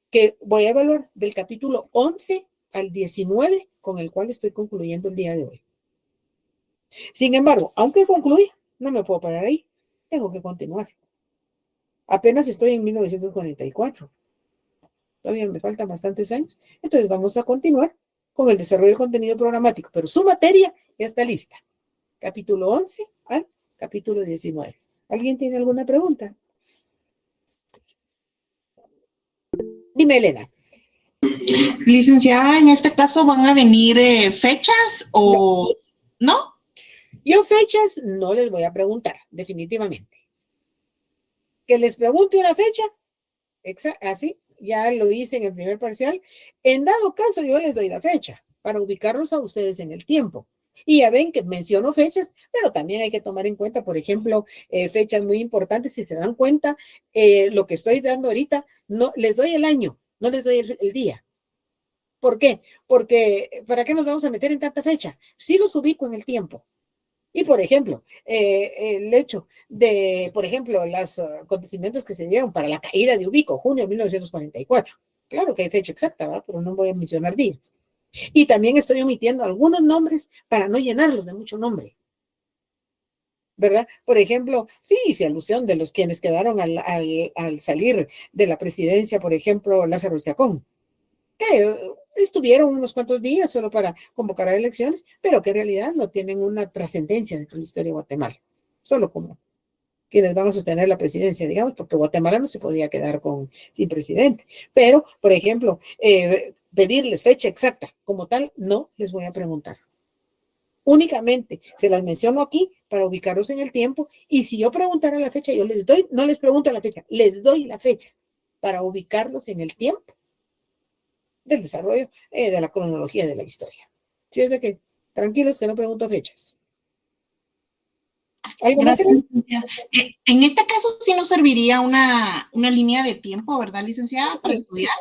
que voy a evaluar del capítulo 11 al 19, con el cual estoy concluyendo el día de hoy. Sin embargo, aunque concluya, no me puedo parar ahí, tengo que continuar. Apenas estoy en 1944. Todavía me faltan bastantes años. Entonces vamos a continuar con el desarrollo del contenido programático, pero su materia ya está lista. Capítulo 11 al capítulo 19. ¿Alguien tiene alguna pregunta? Dime, Elena. Licenciada, en este caso van a venir fechas o no. Yo fechas no les voy a preguntar, definitivamente. Que les pregunte una fecha, así, ya lo hice en el primer parcial. En dado caso, yo les doy la fecha para ubicarlos a ustedes en el tiempo. Y ya ven que menciono fechas, pero también hay que tomar en cuenta, por ejemplo, fechas muy importantes. Si se dan cuenta, lo que estoy dando ahorita, no les doy el año, no les doy el día. ¿Por qué? Porque, ¿para qué nos vamos a meter en tanta fecha? Sí los ubico en el tiempo. Y, por ejemplo, el hecho de, por ejemplo, los acontecimientos que se dieron para la caída de Ubico, junio de 1944. Claro que hay fecha exacta, ¿verdad? Pero no voy a mencionar días. Y también estoy omitiendo algunos nombres para no llenarlos de mucho nombre, ¿verdad? Por ejemplo, sí hice alusión de los quienes quedaron al salir de la presidencia, por ejemplo, Lázaro Chacón, que estuvieron unos cuantos días solo para convocar a elecciones, pero que en realidad no tienen una trascendencia dentro de la historia de Guatemala, solo como quienes van a sostener la presidencia, digamos, porque Guatemala no se podía quedar sin presidente. Pero, por ejemplo, pedirles fecha exacta como tal, no les voy a preguntar. Únicamente se las menciono aquí para ubicarlos en el tiempo, y si yo preguntara la fecha, yo les doy, no les pregunto la fecha, les doy la fecha para ubicarlos en el tiempo del desarrollo de la cronología de la historia. Sí, es de que tranquilos que no pregunto fechas. ¿Algo más? En este caso sí nos serviría una línea de tiempo, ¿verdad, licenciada, para estudiar?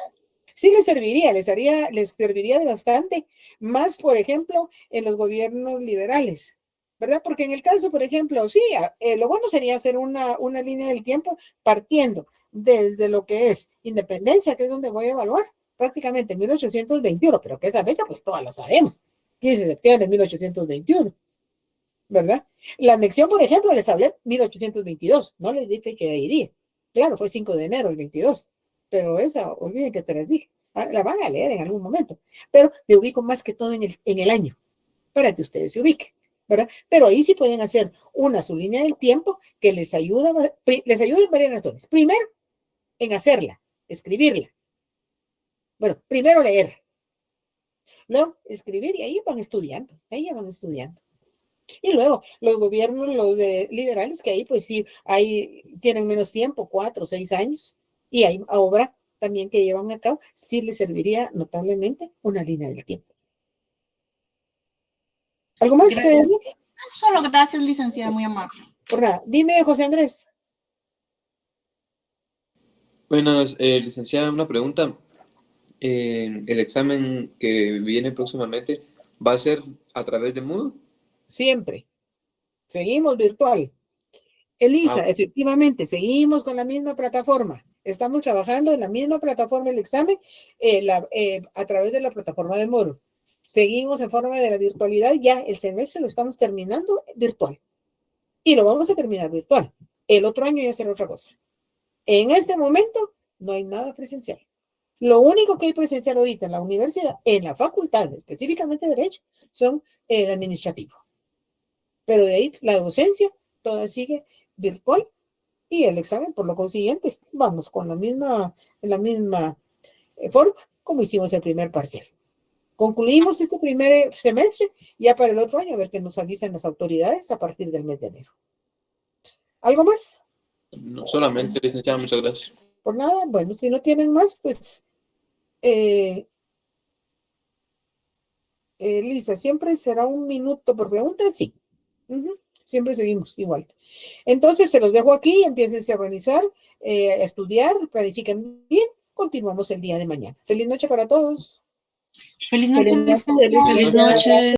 sí les serviría de bastante, más, por ejemplo, en los gobiernos liberales, ¿verdad? Porque en el caso, por ejemplo, sí, lo bueno sería hacer una línea del tiempo partiendo desde lo que es independencia, que es donde voy a evaluar, prácticamente 1821, pero que esa fecha pues todas la sabemos, 15 de septiembre de 1821, ¿verdad? La anexión, por ejemplo, les hablé 1822, no les dije que iría. Claro, fue 5 de enero el 22, pero esa, olviden que te les dije, la van a leer en algún momento, pero me ubico más que todo en el año, para que ustedes se ubiquen, ¿verdad? Pero ahí sí pueden hacer su línea del tiempo que les ayuda en varias razones. Primero, en hacerla, escribirla. Bueno, primero leer, luego escribir y ahí van estudiando. Y luego los gobiernos, liberales, que ahí pues sí, ahí tienen menos tiempo, 4 o 6 años, y hay obra también que llevan a cabo, sí les serviría notablemente una línea del tiempo. ¿Algo más? Solo gracias, licenciada, muy amable. Por nada. Dime, José Andrés. Bueno, licenciada, una pregunta. ¿El examen que viene próximamente va a ser a través de Moodle? Siempre. Seguimos virtual. Elisa, efectivamente, seguimos con la misma plataforma. Estamos trabajando en la misma plataforma el examen a través de la plataforma de Moodle. Seguimos en forma de la virtualidad. Ya el semestre lo estamos terminando virtual. Y lo vamos a terminar virtual. El otro año ya será otra cosa. En este momento no hay nada presencial. Lo único que hay presencial ahorita en la universidad, en la facultad, específicamente de Derecho, son el administrativo. Pero de ahí la docencia toda sigue virtual y el examen, por lo consiguiente, vamos con la misma forma como hicimos el primer parcial. Concluimos este primer semestre, ya para el otro año a ver qué nos avisan las autoridades a partir del mes de enero. ¿Algo más? No, solamente, licenciada, muchas gracias. Por nada, bueno, si no tienen más, pues Lisa, ¿siempre será 1 minuto por pregunta? Sí. Siempre seguimos igual. Entonces, se los dejo aquí, empiecen a organizar, a estudiar, planifiquen bien, continuamos el día de mañana. Feliz noche para todos. Feliz noche, licenciada. Feliz noche.